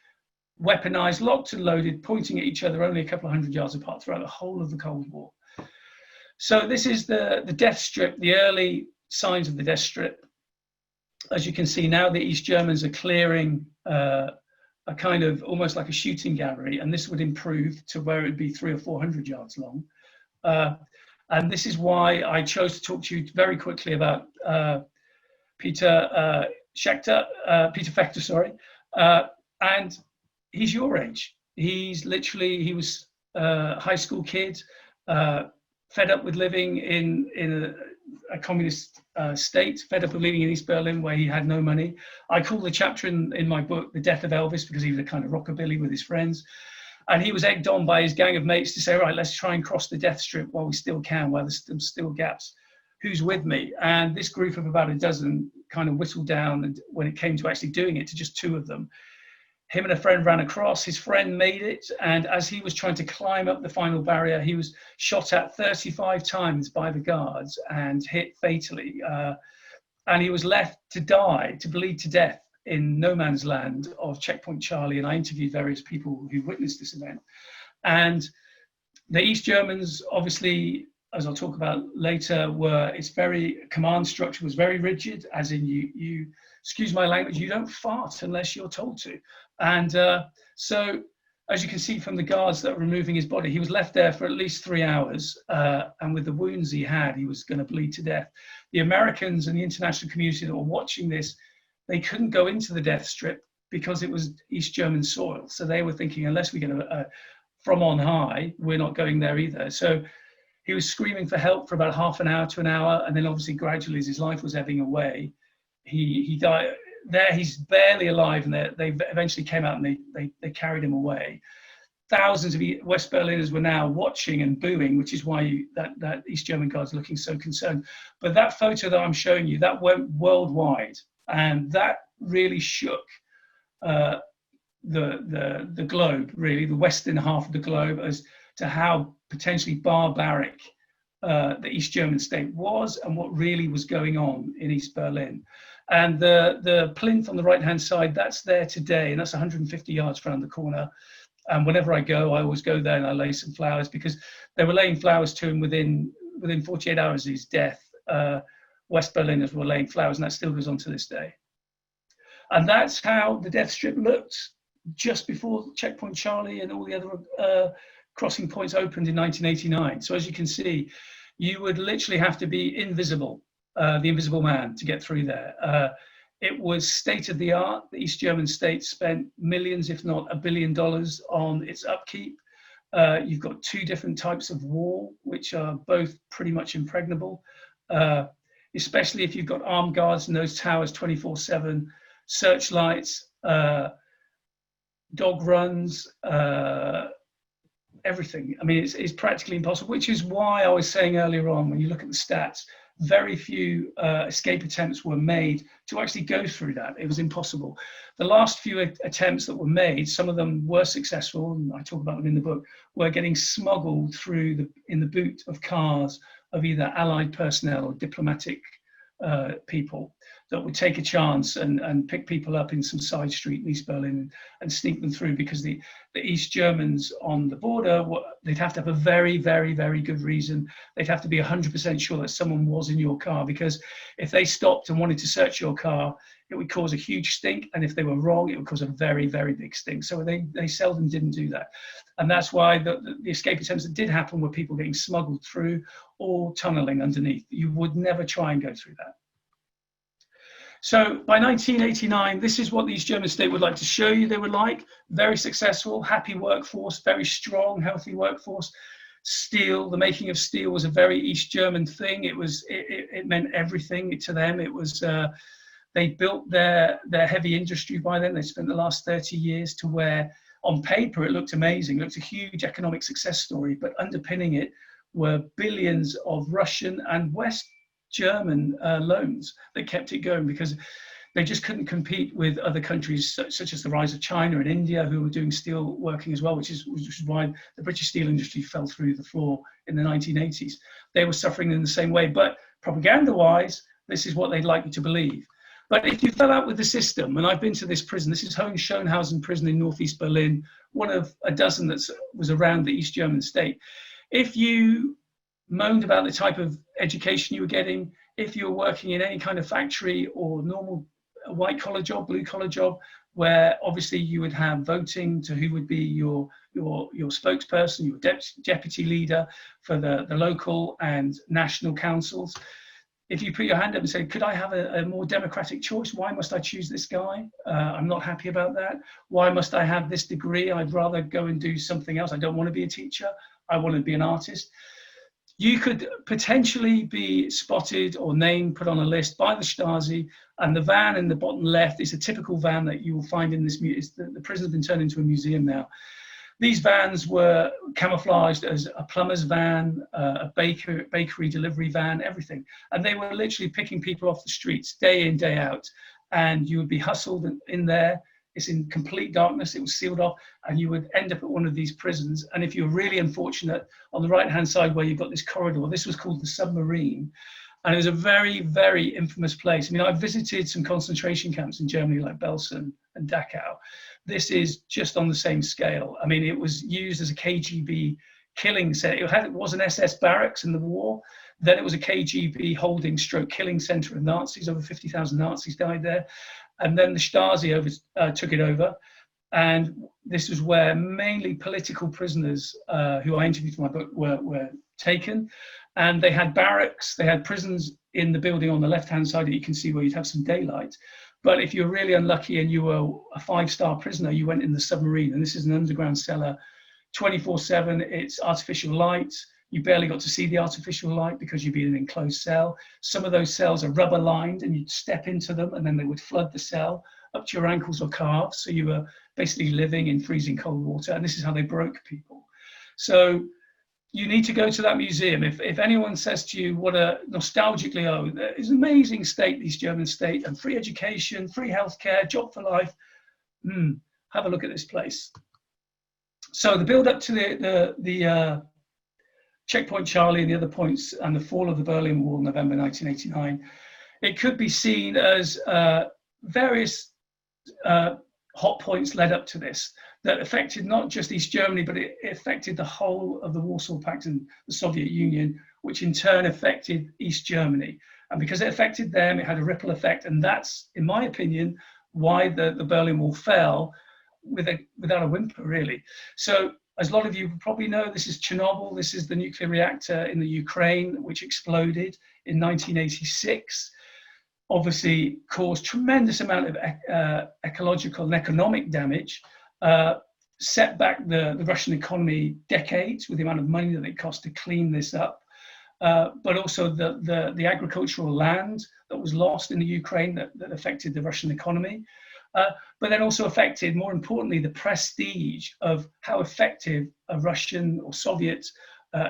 weaponized, locked and loaded, pointing at each other only a couple of 100 yards apart throughout the whole of the Cold War. So this is the death strip, the early signs of the death strip. As you can see now, the East Germans are clearing a kind of almost like a shooting gallery, and this would improve to where it would be 300 or 400 yards long. And this is why I chose to talk to you very quickly about Peter Fechter, sorry. And he's your age. He was a high school kid, fed up with living in a communist state, fed up with living in East Berlin where he had no money. I call the chapter in my book The Death of Elvis, because he was a kind of rockabilly with his friends. And he was egged on by his gang of mates to say, right, let's try and cross the death strip while we still can, while there's still gaps. Who's with me? And this group of about a dozen kind of whittled down, and when it came to actually doing it, to just two of them. Him and a friend ran across. His friend made it, and as he was trying to climb up the final barrier, he was shot at 35 times by the guards and hit fatally. And he was left to die, to bleed to death in no man's land of Checkpoint Charlie. And I interviewed various people who witnessed this event. And the East Germans, obviously, as I'll talk about later, its very command structure was very rigid, as in you excuse my language, you don't fart unless you're told to. And so, as you can see from the guards that were removing his body, he was left there for at least 3 hours. And with the wounds he had, he was going to bleed to death. The Americans and the international community that were watching this, they couldn't go into the death strip because it was East German soil. So they were thinking, unless we get from on high, we're not going there either. So he was screaming for help for about half an hour to an hour. And then obviously gradually as his life was ebbing away, he died. There, he's barely alive, and they eventually came out and they carried him away. Thousands of West Berliners were now watching and booing, which is why that East German guard's looking so concerned. But that photo that I'm showing you, that went worldwide, and that really shook the globe, really, the western half of the globe, as to how potentially barbaric the East German state was and what really was going on in East Berlin. And the plinth on the right-hand side, that's there today, and that's 150 yards around the corner. And whenever I go, I always go there and I lay some flowers, because they were laying flowers to him within 48 hours of his death. West Berliners were laying flowers, and that still goes on to this day. And that's how the death strip looked just before Checkpoint Charlie and all the other crossing points opened in 1989. So as you can see, you would literally have to be invisible, the invisible man, to get through there. It was state of the art. The East German state spent millions, if not $1 billion, on its upkeep. You've got two different types of wall, which are both pretty much impregnable, especially if you've got armed guards in those towers 24/7, searchlights, dog runs, everything. I mean, it's practically impossible, which is why I was saying earlier on, when you look at the stats, very few escape attempts were made to actually go through that. It was impossible. The last few attempts that were made, some of them were successful, and I talk about them in the book, were getting smuggled through in the boot of cars of either Allied personnel or diplomatic people that would take a chance and pick people up in some side street in East Berlin and sneak them through, because the East Germans on the border, they'd have to have a very, very, very good reason. They'd have to be 100% sure that someone was in your car, because if they stopped and wanted to search your car, it would cause a huge stink. And if they were wrong, it would cause a very, very big stink. So they seldom didn't do that. And that's why the escape attempts that did happen were people getting smuggled through or tunneling underneath. You would never try and go through that. So by 1989, this is what the East German state would like to show you they were like. Very successful, happy workforce, very strong, healthy workforce. Steel, the making of steel was a very East German thing. It meant everything to them. It was, they built their heavy industry by then. They spent the last 30 years to where on paper it looked amazing. It looked a huge economic success story, but underpinning it were billions of Russian and West German loans that kept it going, because they just couldn't compete with other countries such as the rise of China and India, who were doing steel working as well, which is why the British steel industry fell through the floor in the 1980s. They were suffering in the same way, but propaganda-wise, this is what they'd like you to believe. But if you fell out with the system, and I've been to this prison, this is Hohenschönhausen prison in northeast Berlin, one of a dozen that was around the East German state. If you moaned about the type of education you were getting, if you were working in any kind of factory or normal white collar job, blue collar job, where obviously you would have voting to who would be your your spokesperson, your deputy leader for the local and national councils. If you put your hand up and say, could I have a more democratic choice? Why must I choose this guy? I'm not happy about that. Why must I have this degree? I'd rather go and do something else. I don't want to be a teacher. I want to be an artist. You could potentially be spotted or named, put on a list by the Stasi, and the van in the bottom left is a typical van that you will find in this museum. The prison's been turned into a museum now. These vans were camouflaged as a plumber's van, a bakery delivery van, everything. And they were literally picking people off the streets day in, day out. And you would be hustled in there. It's in complete darkness. It was sealed off. And you would end up at one of these prisons. And if you're really unfortunate, on the right-hand side where you've got this corridor, this was called the Submarine. And it was a very, very infamous place. I mean, I've visited some concentration camps in Germany like Belsen and Dachau. This is just on the same scale. I mean, it was used as a KGB killing center. It was an SS barracks in the war. Then it was a KGB holding stroke killing center of Nazis. Over 50,000 Nazis died there. And then the Stasi took it over. And this was where mainly political prisoners who I interviewed for my book were taken. And they had barracks, they had prisons in the building on the left-hand side that you can see where you'd have some daylight. But if you're really unlucky and you were a 5-star prisoner, you went in the Submarine. And this is an underground cellar, 24/7. It's artificial light. You barely got to see the artificial light because you'd be in an enclosed cell. Some of those cells are rubber lined and you'd step into them and then they would flood the cell up to your ankles or calves. So you were basically living in freezing cold water. And this is how they broke people. So you need to go to that museum. If anyone says to you what a nostalgically, oh, it's an amazing state, these German state, and free education, free healthcare, job for life, have a look at this place. So the build up to the Checkpoint Charlie and the other points and the fall of the Berlin Wall, November 1989, it could be seen as various hot points led up to this that affected not just East Germany, but it affected the whole of the Warsaw Pact and the Soviet Union, which in turn affected East Germany. And because it affected them, it had a ripple effect. And that's, in my opinion, why the Berlin Wall fell without a whimper, really. So as a lot of you probably know, this is Chernobyl. This is the nuclear reactor in the Ukraine, which exploded in 1986. Obviously caused tremendous amount of ecological and economic damage, set back the Russian economy decades with the amount of money that it cost to clean this up, but also the agricultural land that was lost in the Ukraine that affected the Russian economy, but then also affected, more importantly, the prestige of how effective a Russian or Soviet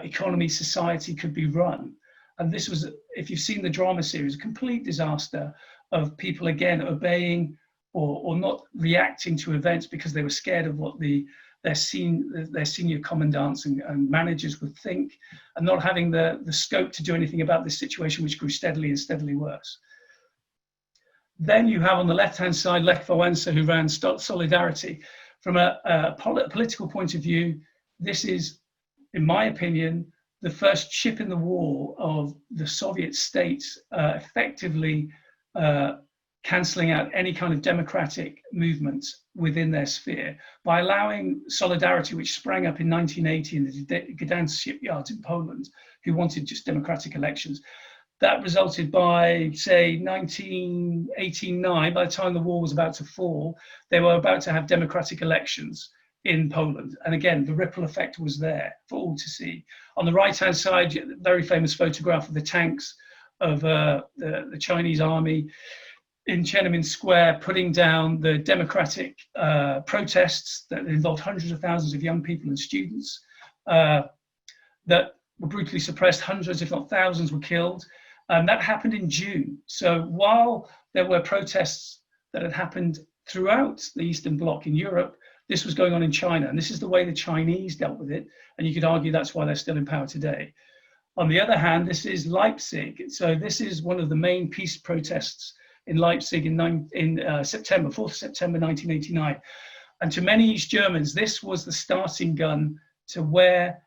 economy, society could be run. And this was, if you've seen the drama series, a complete disaster of people, again, obeying or not reacting to events because they were scared of what their senior commandants and managers would think, and not having the scope to do anything about this situation, which grew steadily and steadily worse. Then you have on the left-hand side, Lech Wałęsa, who ran Solidarity. From a political point of view, this is, in my opinion, the first chip in the wall of the Soviet states effectively cancelling out any kind of democratic movements within their sphere by allowing Solidarity, which sprang up in 1980 in the Gdansk shipyards in Poland, who wanted just democratic elections. That resulted by, say, 1989, by the time the wall was about to fall, they were about to have democratic elections in Poland. And again, the ripple effect was there for all to see. On the right-hand side, a very famous photograph of the tanks of the Chinese army in Tiananmen Square, putting down the democratic protests that involved hundreds of thousands of young people and students that were brutally suppressed. Hundreds, if not thousands, were killed. And that happened in June. So while there were protests that had happened throughout the Eastern Bloc in Europe, this was going on in China. And this is the way the Chinese dealt with it. And you could argue that's why they're still in power today. On the other hand, this is Leipzig. So this is one of the main peace protests in Leipzig in September, 4th September 1989. And to many East Germans, this was the starting gun to where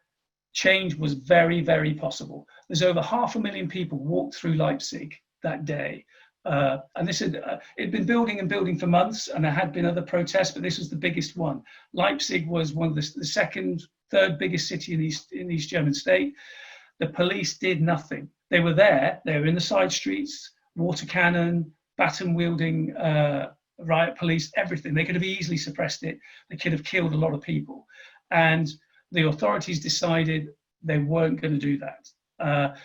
change was very, very possible. There's over 500,000 people walked through Leipzig that day. And this had it'd been building and building for months, and there had been other protests, but this was the biggest one. Leipzig was one of the second, third biggest city in East German state. The police did nothing. They were there. They were in the side streets, water cannon, baton wielding riot police, everything. They could have easily suppressed it. They could have killed a lot of people. And the authorities decided they weren't going to do that.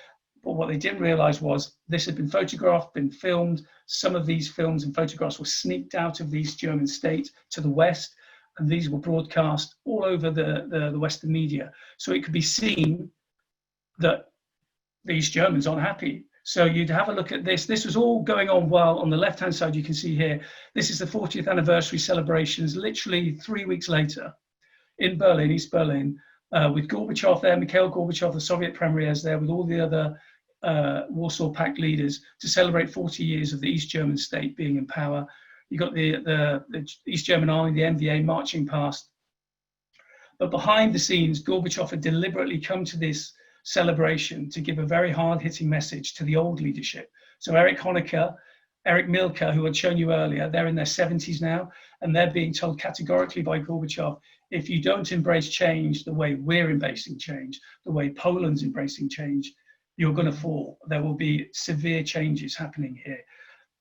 But what they didn't realize was this had been photographed, been filmed. Some of these films and photographs were sneaked out of the East German state to the west, and these were broadcast all over the Western media. So it could be seen that the East Germans aren't happy. So you'd have a look at this. This was all going on while on the left-hand side, you can see here, this is the 40th anniversary celebrations, literally 3 weeks later in Berlin, East Berlin, with Gorbachev there, Mikhail Gorbachev, the Soviet premier, is there with all the other Warsaw Pact leaders to celebrate 40 years of the East German state being in power. You got the East German army, the MVA, marching past. But behind the scenes, Gorbachev had deliberately come to this celebration to give a very hard-hitting message to the old leadership. So Erich Honecker, Erich Milke, who I'd shown you earlier, they're in their 70s now, and they're being told categorically by Gorbachev, if you don't embrace change the way we're embracing change, the way Poland's embracing change, you're going to fall. There will be severe changes happening here.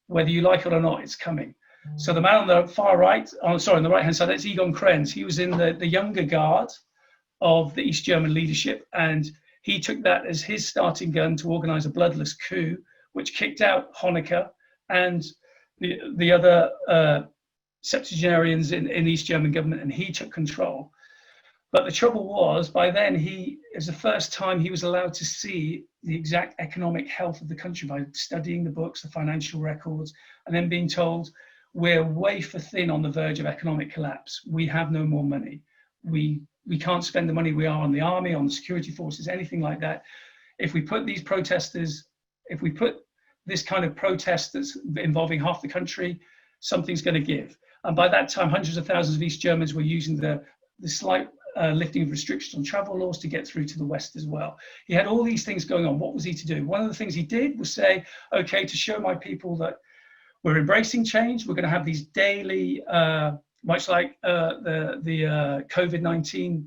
Whether you like it or not, it's coming. So the man on the far right, on the right-hand side, that's Egon Krenz. He was in the younger guard of the East German leadership, and he took that as his starting gun to organize a bloodless coup, which kicked out Honecker and the other septuagenarians in East German government, and he took control. But the trouble was, by then, it was the first time he was allowed to see the exact economic health of the country by studying the books, the financial records, and then being told, we're wafer thin on the verge of economic collapse. We have no more money. We can't spend the money we are on the army, on the security forces, anything like that. If we put these protesters, if we put this kind of protest that's involving half the country, something's going to give. And by that time, hundreds of thousands of East Germans were using the slight lifting of restrictions on travel laws to get through to the West as well. He had all these things going on. What was he to do? One of the things he did was say, okay, to show my people that we're embracing change, we're going to have these daily, much like the COVID-19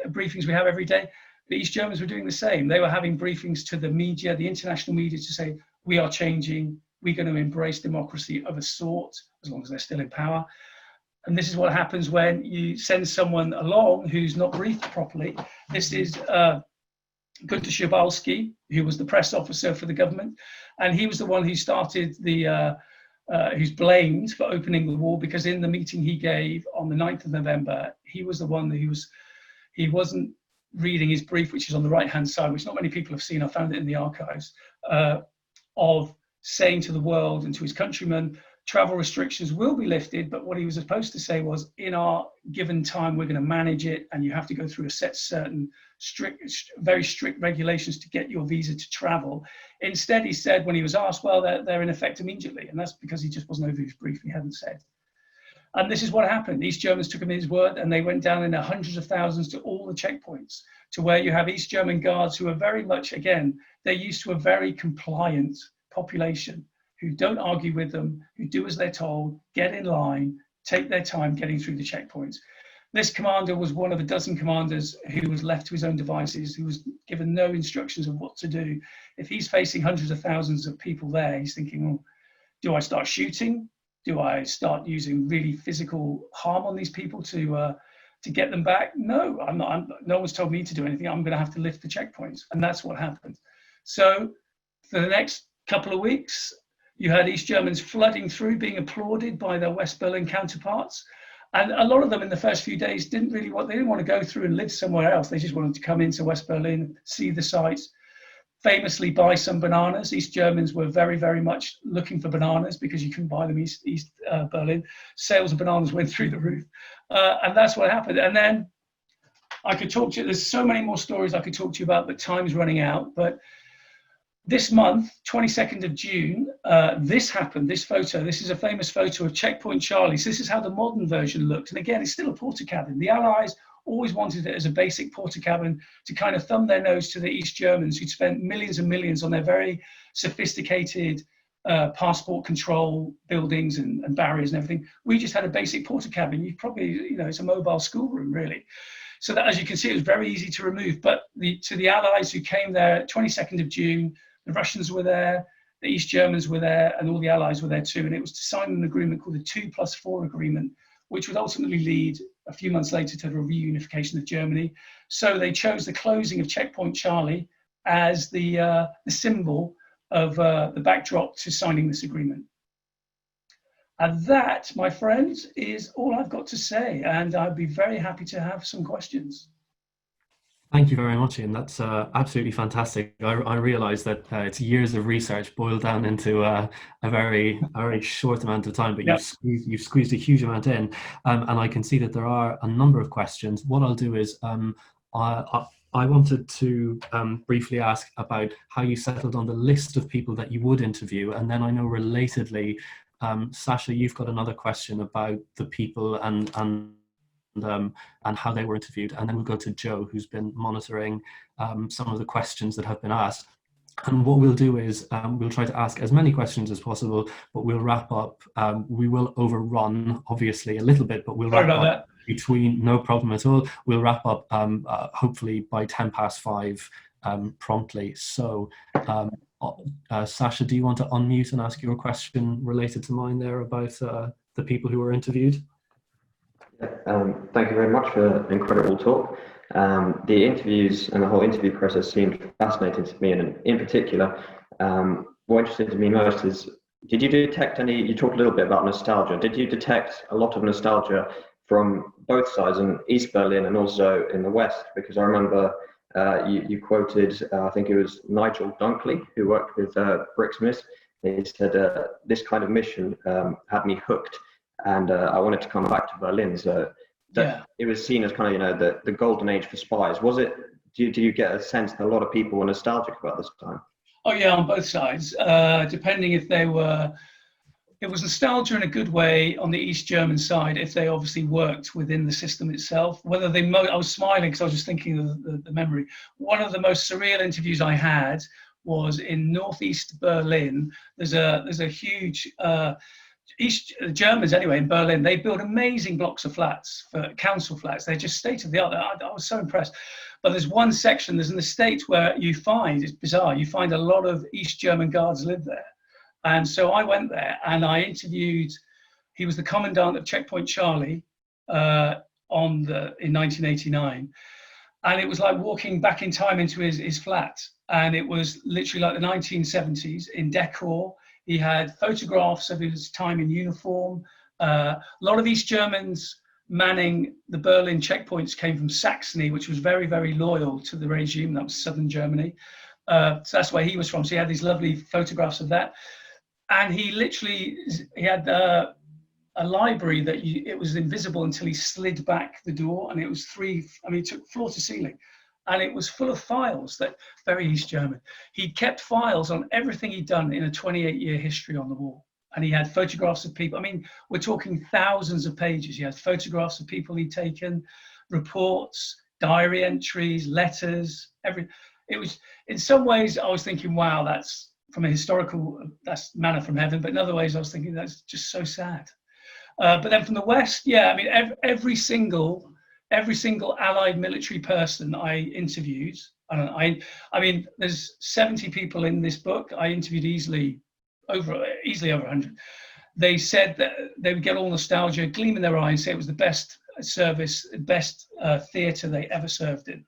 briefings we have every day. The East Germans were doing the same. They were having briefings to the media, the international media, to say, we are changing, we're going to embrace democracy of a sort, as long as they're still in power. And this is what happens when you send someone along who's not briefed properly. This is Günter Schabalski, who was the press officer for the government. And he was the one who started who's blamed for opening the war, because in the meeting he gave on the 9th of November, he was the one he wasn't reading his brief, which is on the right-hand side, which not many people have seen. I found it in the archives, of saying to the world and to his countrymen, travel restrictions will be lifted, but what he was supposed to say was, in our given time, we're going to manage it, and you have to go through a certain very strict regulations to get your visa to travel. Instead, he said, when he was asked, well, they're in effect immediately, and that's because he just wasn't over his brief. He hadn't said. And this is what happened. East Germans took him at his word, and they went down in their hundreds of thousands to all the checkpoints, to where you have East German guards who are very much, again, they're used to a very compliant population, who don't argue with them, who do as they're told, get in line, take their time getting through the checkpoints. This commander was one of a dozen commanders who was left to his own devices, who was given no instructions of what to do. If he's facing hundreds of thousands of people there, he's thinking, oh, do I start shooting? Do I start using really physical harm on these people to get them back? No, I'm not. No one's told me to do anything. I'm going to have to lift the checkpoints. And that's what happened. So for the next couple of weeks, you had East Germans flooding through, being applauded by their West Berlin counterparts. And a lot of them in the first few days didn't want to go through and live somewhere else. They just wanted to come into West Berlin, see the sights, famously buy some bananas. East Germans were very, very much looking for bananas because you couldn't buy them East Berlin. Sales of bananas went through the roof. And that's what happened. And then I could talk to you, there's so many more stories I could talk to you about, but time's running out. But this month, 22nd of June, this happened, this photo. This is a famous photo of Checkpoint Charlie. So this is how the modern version looked. And again, it's still a porter cabin. The Allies always wanted it as a basic porter cabin to kind of thumb their nose to the East Germans who'd spent millions and millions on their very sophisticated passport control buildings and barriers and everything. We just had a basic porter cabin. You probably, it's a mobile schoolroom really. So that, as you can see, it was very easy to remove. But to the Allies who came there, 22nd of June, the Russians were there, the East Germans were there, and all the Allies were there too. And it was to sign an agreement called the 2+4 agreement, which would ultimately lead a few months later to the reunification of Germany. So they chose the closing of Checkpoint Charlie as the symbol of the backdrop to signing this agreement. And that, my friends, is all I've got to say. And I'd be very happy to have some questions. Thank you very much, Ian. That's absolutely fantastic. I realise that it's years of research boiled down into a very short amount of time, but Yep. you've squeezed a huge amount in, and I can see that there are a number of questions. What I'll do is I wanted to briefly ask about how you settled on the list of people that you would interview, and then I know relatedly, Sasha, you've got another question about the people and how they were interviewed, and then we'll go to Joe, who's been monitoring some of the questions that have been asked. And what we'll do is we'll try to ask as many questions as possible, but we'll wrap up. We will overrun, obviously, a little bit, but we'll wrap up between, no problem at all. We'll wrap up hopefully by 5:10 promptly. So Sasha, do you want to unmute and ask your question related to mine there about the people who were interviewed? Thank you very much for an incredible talk. The interviews and the whole interview process seemed fascinating to me, and in particular, what interested me most is, did you detect any, you talked a little bit about nostalgia, did you detect a lot of nostalgia from both sides, in East Berlin and also in the West? Because I remember you quoted, I think it was Nigel Dunkley, who worked with Bricksmith. He said, this kind of mission had me hooked, and I wanted to come back to Berlin. So that it was seen as kind of, the golden age for spies. Was it, do you get a sense that a lot of people were nostalgic about this time? Oh yeah, on both sides, depending if they were, it was nostalgia in a good way on the East German side, if they obviously worked within the system itself. Whether they, I was smiling because I was just thinking of the memory. One of the most surreal interviews I had was in northeast Berlin. There's a huge, East Germans anyway in Berlin, they build amazing blocks of flats, for council flats. They're just state of the art. I was so impressed. But there's one section, there's an estate where you find, it's bizarre, you find a lot of East German guards live there. And so I went there and I interviewed, he was the commandant of Checkpoint Charlie in 1989. And it was like walking back in time into his flat. And it was literally like the 1970s in decor. He had photographs of his time in uniform. A lot of East Germans manning the Berlin checkpoints came from Saxony, which was very, very loyal to the regime. That was southern Germany. So that's where he was from. So he had these lovely photographs of that. And he had a library that it was invisible until he slid back the door. And it was he took floor to ceiling. And it was full of files, that very East German. He'd kept files on everything he'd done in a 28-year history on the wall. And he had photographs of people. I mean, we're talking thousands of pages. He had photographs of people he'd taken, reports, diary entries, letters, it was, in some ways, I was thinking, wow, that's from a historical, that's manna from heaven. But in other ways, I was thinking, that's just so sad. But then from the West, yeah, I mean, every single Allied military person I interviewed, I mean, there's 70 people in this book. I interviewed easily over 100. They said that they would get all nostalgia, gleam in their eye, and say it was the best service, best theatre they ever served in.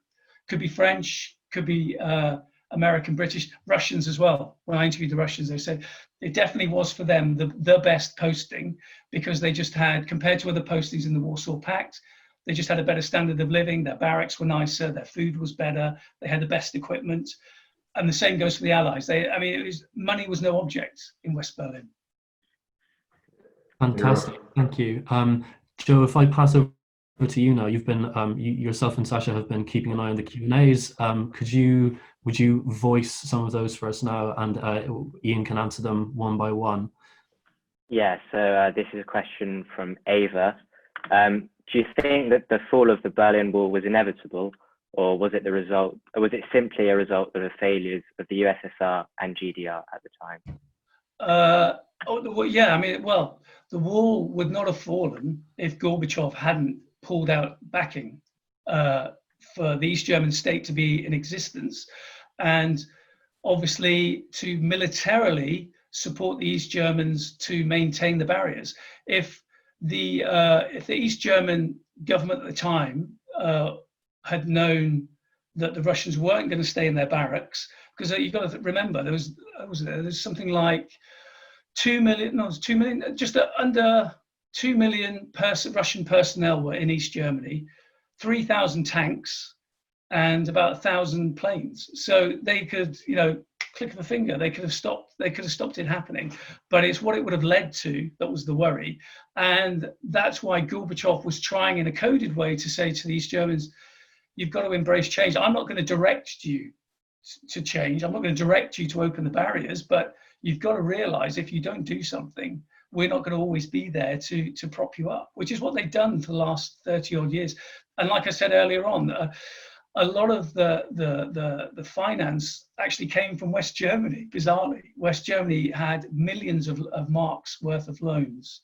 Could be French, could be American, British, Russians as well. When I interviewed the Russians, they said it definitely was for them the best posting, because they just had, compared to other postings in the Warsaw Pact, they just had a better standard of living. Their barracks were nicer, their food was better, they had the best equipment. And the same goes for the Allies. Money was no object in West Berlin. Fantastic, thank you. Joe, if I pass over to you now, you've been, yourself and Sasha have been keeping an eye on the Q&As. Would you voice some of those for us now, and Ian can answer them one by one? Yeah, so this is a question from Ava. Do you think that the fall of the Berlin Wall was inevitable, or was it simply a result of the failures of the USSR and GDR at the time? Yeah, I mean, well, the wall would not have fallen if Gorbachev hadn't pulled out backing for the East German state to be in existence, and obviously to militarily support the East Germans to maintain the barriers. If the East German government at the time had known that the Russians weren't going to stay in their barracks, because you've got to remember there's something like 2 million, no, it was 2 million, just under 2 million Russian personnel were in East Germany, 3,000 tanks, and about 1,000 planes. So they could, click of a finger, they could have stopped it happening. But it's what it would have led to that was the worry. And that's why Gorbachev was trying in a coded way to say to the East Germans, you've got to embrace change. I'm not going to direct you to change. I'm not going to direct you to open the barriers, but you've got to realize if you don't do something, we're not going to always be there to prop you up, which is what they've done for the last 30 odd years. And like I said earlier on, a lot of the finance actually came from West Germany, bizarrely. West Germany had millions of marks worth of loans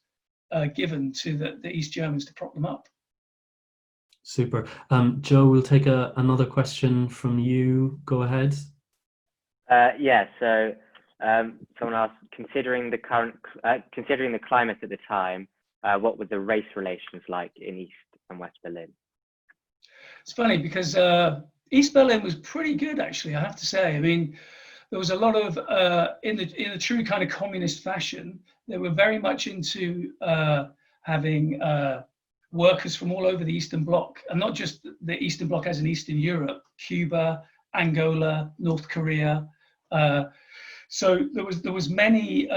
given to the East Germans to prop them up. Super. Joe, we'll take another question from you. Go ahead. Yeah, so someone asked, considering the climate at the time, what were the race relations like in East and West Berlin? It's funny because East Berlin was pretty good, actually, I have to say. I mean, there was a lot of, in a true kind of communist fashion, they were very much into having workers from all over the Eastern Bloc, and not just the Eastern Bloc as in Eastern Europe, Cuba, Angola, North Korea. So there was many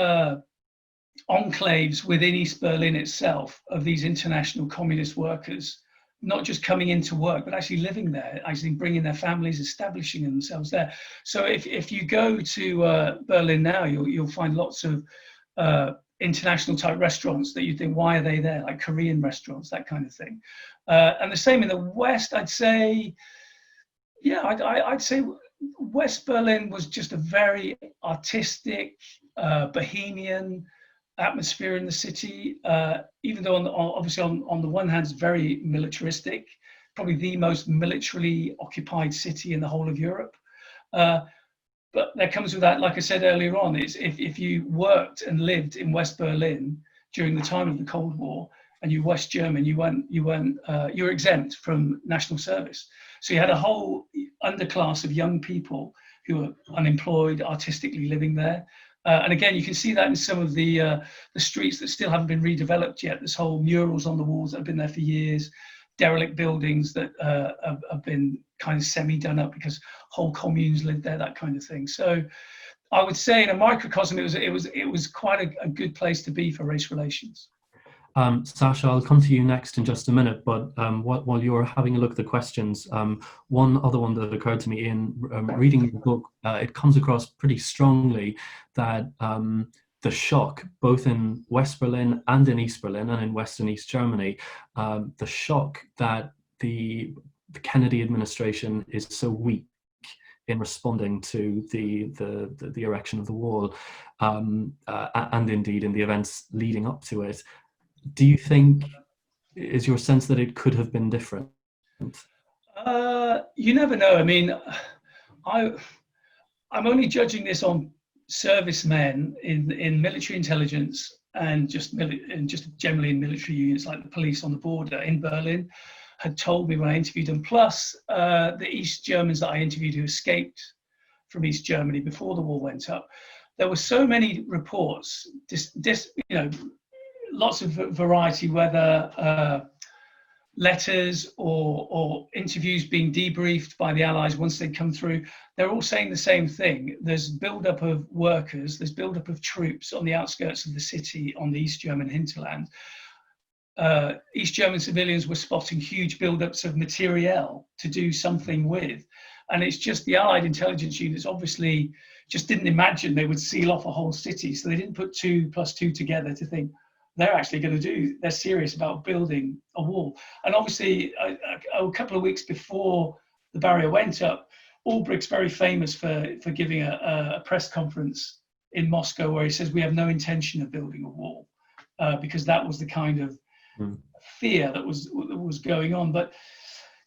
enclaves within East Berlin itself of these international communist workers, not just coming into work, but actually living there, actually bringing their families, establishing themselves there. So if you go to Berlin now, you'll find lots of international type restaurants that you think, why are they there? Like Korean restaurants, that kind of thing. And the same in the West, I'd say, yeah, I'd say West Berlin was just a very artistic, bohemian atmosphere in the city, even though obviously on the one hand it's very militaristic, probably the most militarily occupied city in the whole of Europe. But that comes with that, like I said earlier on, is if you worked and lived in West Berlin during the time of the Cold War and you were West German, you were exempt from national service. So you had a whole underclass of young people who were unemployed, artistically living there. And again, you can see that in some of the streets that still haven't been redeveloped yet. There's whole murals on the walls that have been there for years, derelict buildings that have been kind of semi-done up because whole communes lived there, that kind of thing. So I would say in a microcosm, it was quite a good place to be for race relations. Sasha, I'll come to you next in just a minute, but while you're having a look at the questions, one other one that occurred to me in reading the book, it comes across pretty strongly that the shock, both in West Berlin and in East Berlin and in West and East Germany, the shock that the Kennedy administration is so weak in responding to the erection of the wall, and indeed in the events leading up to it. Do you think, is your sense that it could have been different? You never know. I mean, I'm only judging this on servicemen in military intelligence and just generally in military units like the police on the border in Berlin had told me when I interviewed them, plus the East Germans that I interviewed who escaped from East Germany before the war went up. There were so many reports, lots of variety, whether letters or interviews being debriefed by the Allies once they'd come through. They're all saying the same thing. There's buildup of workers, there's buildup of troops on the outskirts of the city on the East German hinterland. East German civilians were spotting huge buildups of materiel to do something with. And it's just the Allied intelligence units obviously just didn't imagine they would seal off a whole city. So they didn't put 2 + 2 together to think, they're serious about building a wall. And obviously, a couple of weeks before the barrier went up, Ulbricht's very famous for giving a press conference in Moscow, where he says we have no intention of building a wall, because that was the kind of fear that was going on. But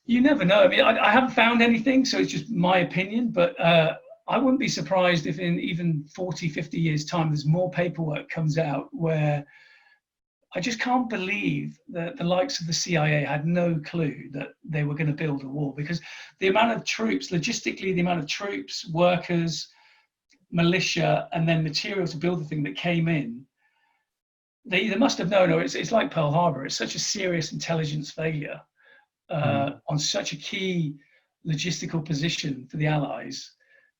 you never know. I mean, I haven't found anything, so it's just my opinion, but I wouldn't be surprised if in even 40, 50 years' time, there's more paperwork comes out where I just can't believe that the likes of the CIA had no clue that they were going to build a wall, because the amount of troops, logistically, the amount of troops, workers, militia, and then material to build the thing that came in, they must have known, or it's like Pearl Harbor. It's such a serious intelligence failure on such a key logistical position for the Allies.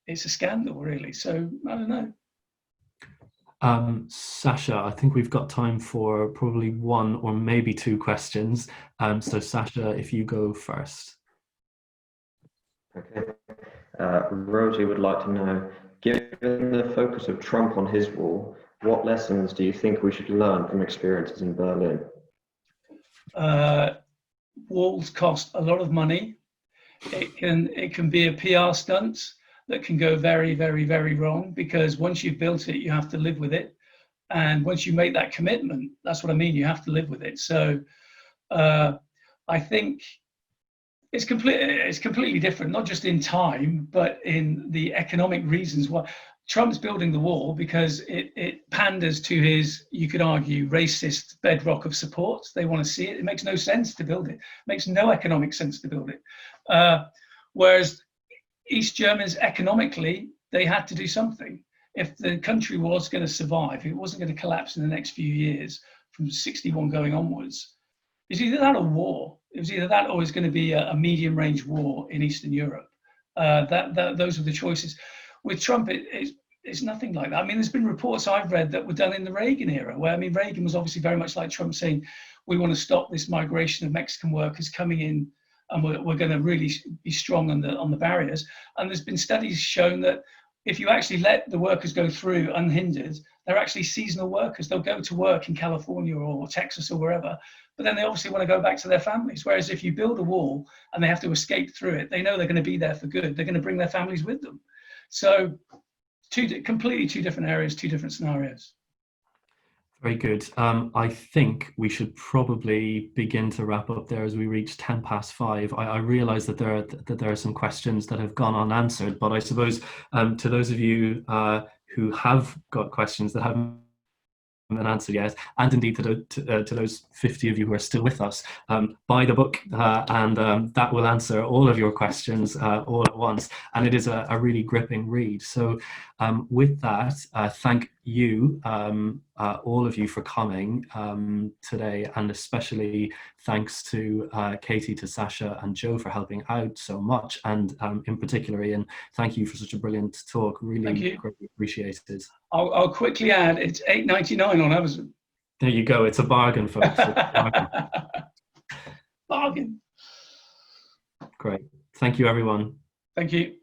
It's a scandal, really. So I don't know. Sasha, I think we've got time for probably one or maybe two questions. So Sasha, if you go first. Okay. Rosie would like to know, given the focus of Trump on his wall, what lessons do you think we should learn from experiences in Berlin? Walls cost a lot of money. It can be a PR stunt that can go very, very, very wrong, because once you've built it, you have to live with it. And once you make that commitment, that's what I mean, you have to live with it. So I think it's completely different, not just in time, but in the economic reasons why Trump's building the wall, because it panders to his, you could argue, racist bedrock of support. They want to see it. It makes no sense to build it. It makes no economic sense to build it. Whereas East Germans, economically, they had to do something. If the country was going to survive, it wasn't going to collapse in the next few years from 61 going onwards, it's either that or war. It was either that or it's going to be a medium-range war in Eastern Europe. Those are the choices. With Trump, it's nothing like that. I mean, there's been reports I've read that were done in the Reagan era, where, I mean, Reagan was obviously very much like Trump, saying, we want to stop this migration of Mexican workers coming in, and we're going to really be strong on the barriers. And there's been studies shown that if you actually let the workers go through unhindered, they're actually seasonal workers. They'll go to work in California or Texas or wherever, but then they obviously want to go back to their families. Whereas if you build a wall and they have to escape through it, they know they're going to be there for good. They're going to bring their families with them. So completely two different areas, two different scenarios. Very good. I think we should probably begin to wrap up there as we reach 5:10. I realise that there are some questions that have gone unanswered, but I suppose to those of you who have got questions that haven't been answered yet, and indeed to those 50 of you who are still with us, buy the book, and that will answer all of your questions all at once. And it is a really gripping read. So with that, thank you, all of you, for coming today, and especially thanks to Katie, to Sasha and Joe for helping out so much, and in particular, Iain, thank you for such a brilliant talk. Really greatly appreciated. I'll quickly add, it's $8.99 on Amazon. There you go. It's a bargain, folks. It's a bargain. Bargain. Great. Thank you, everyone. Thank you.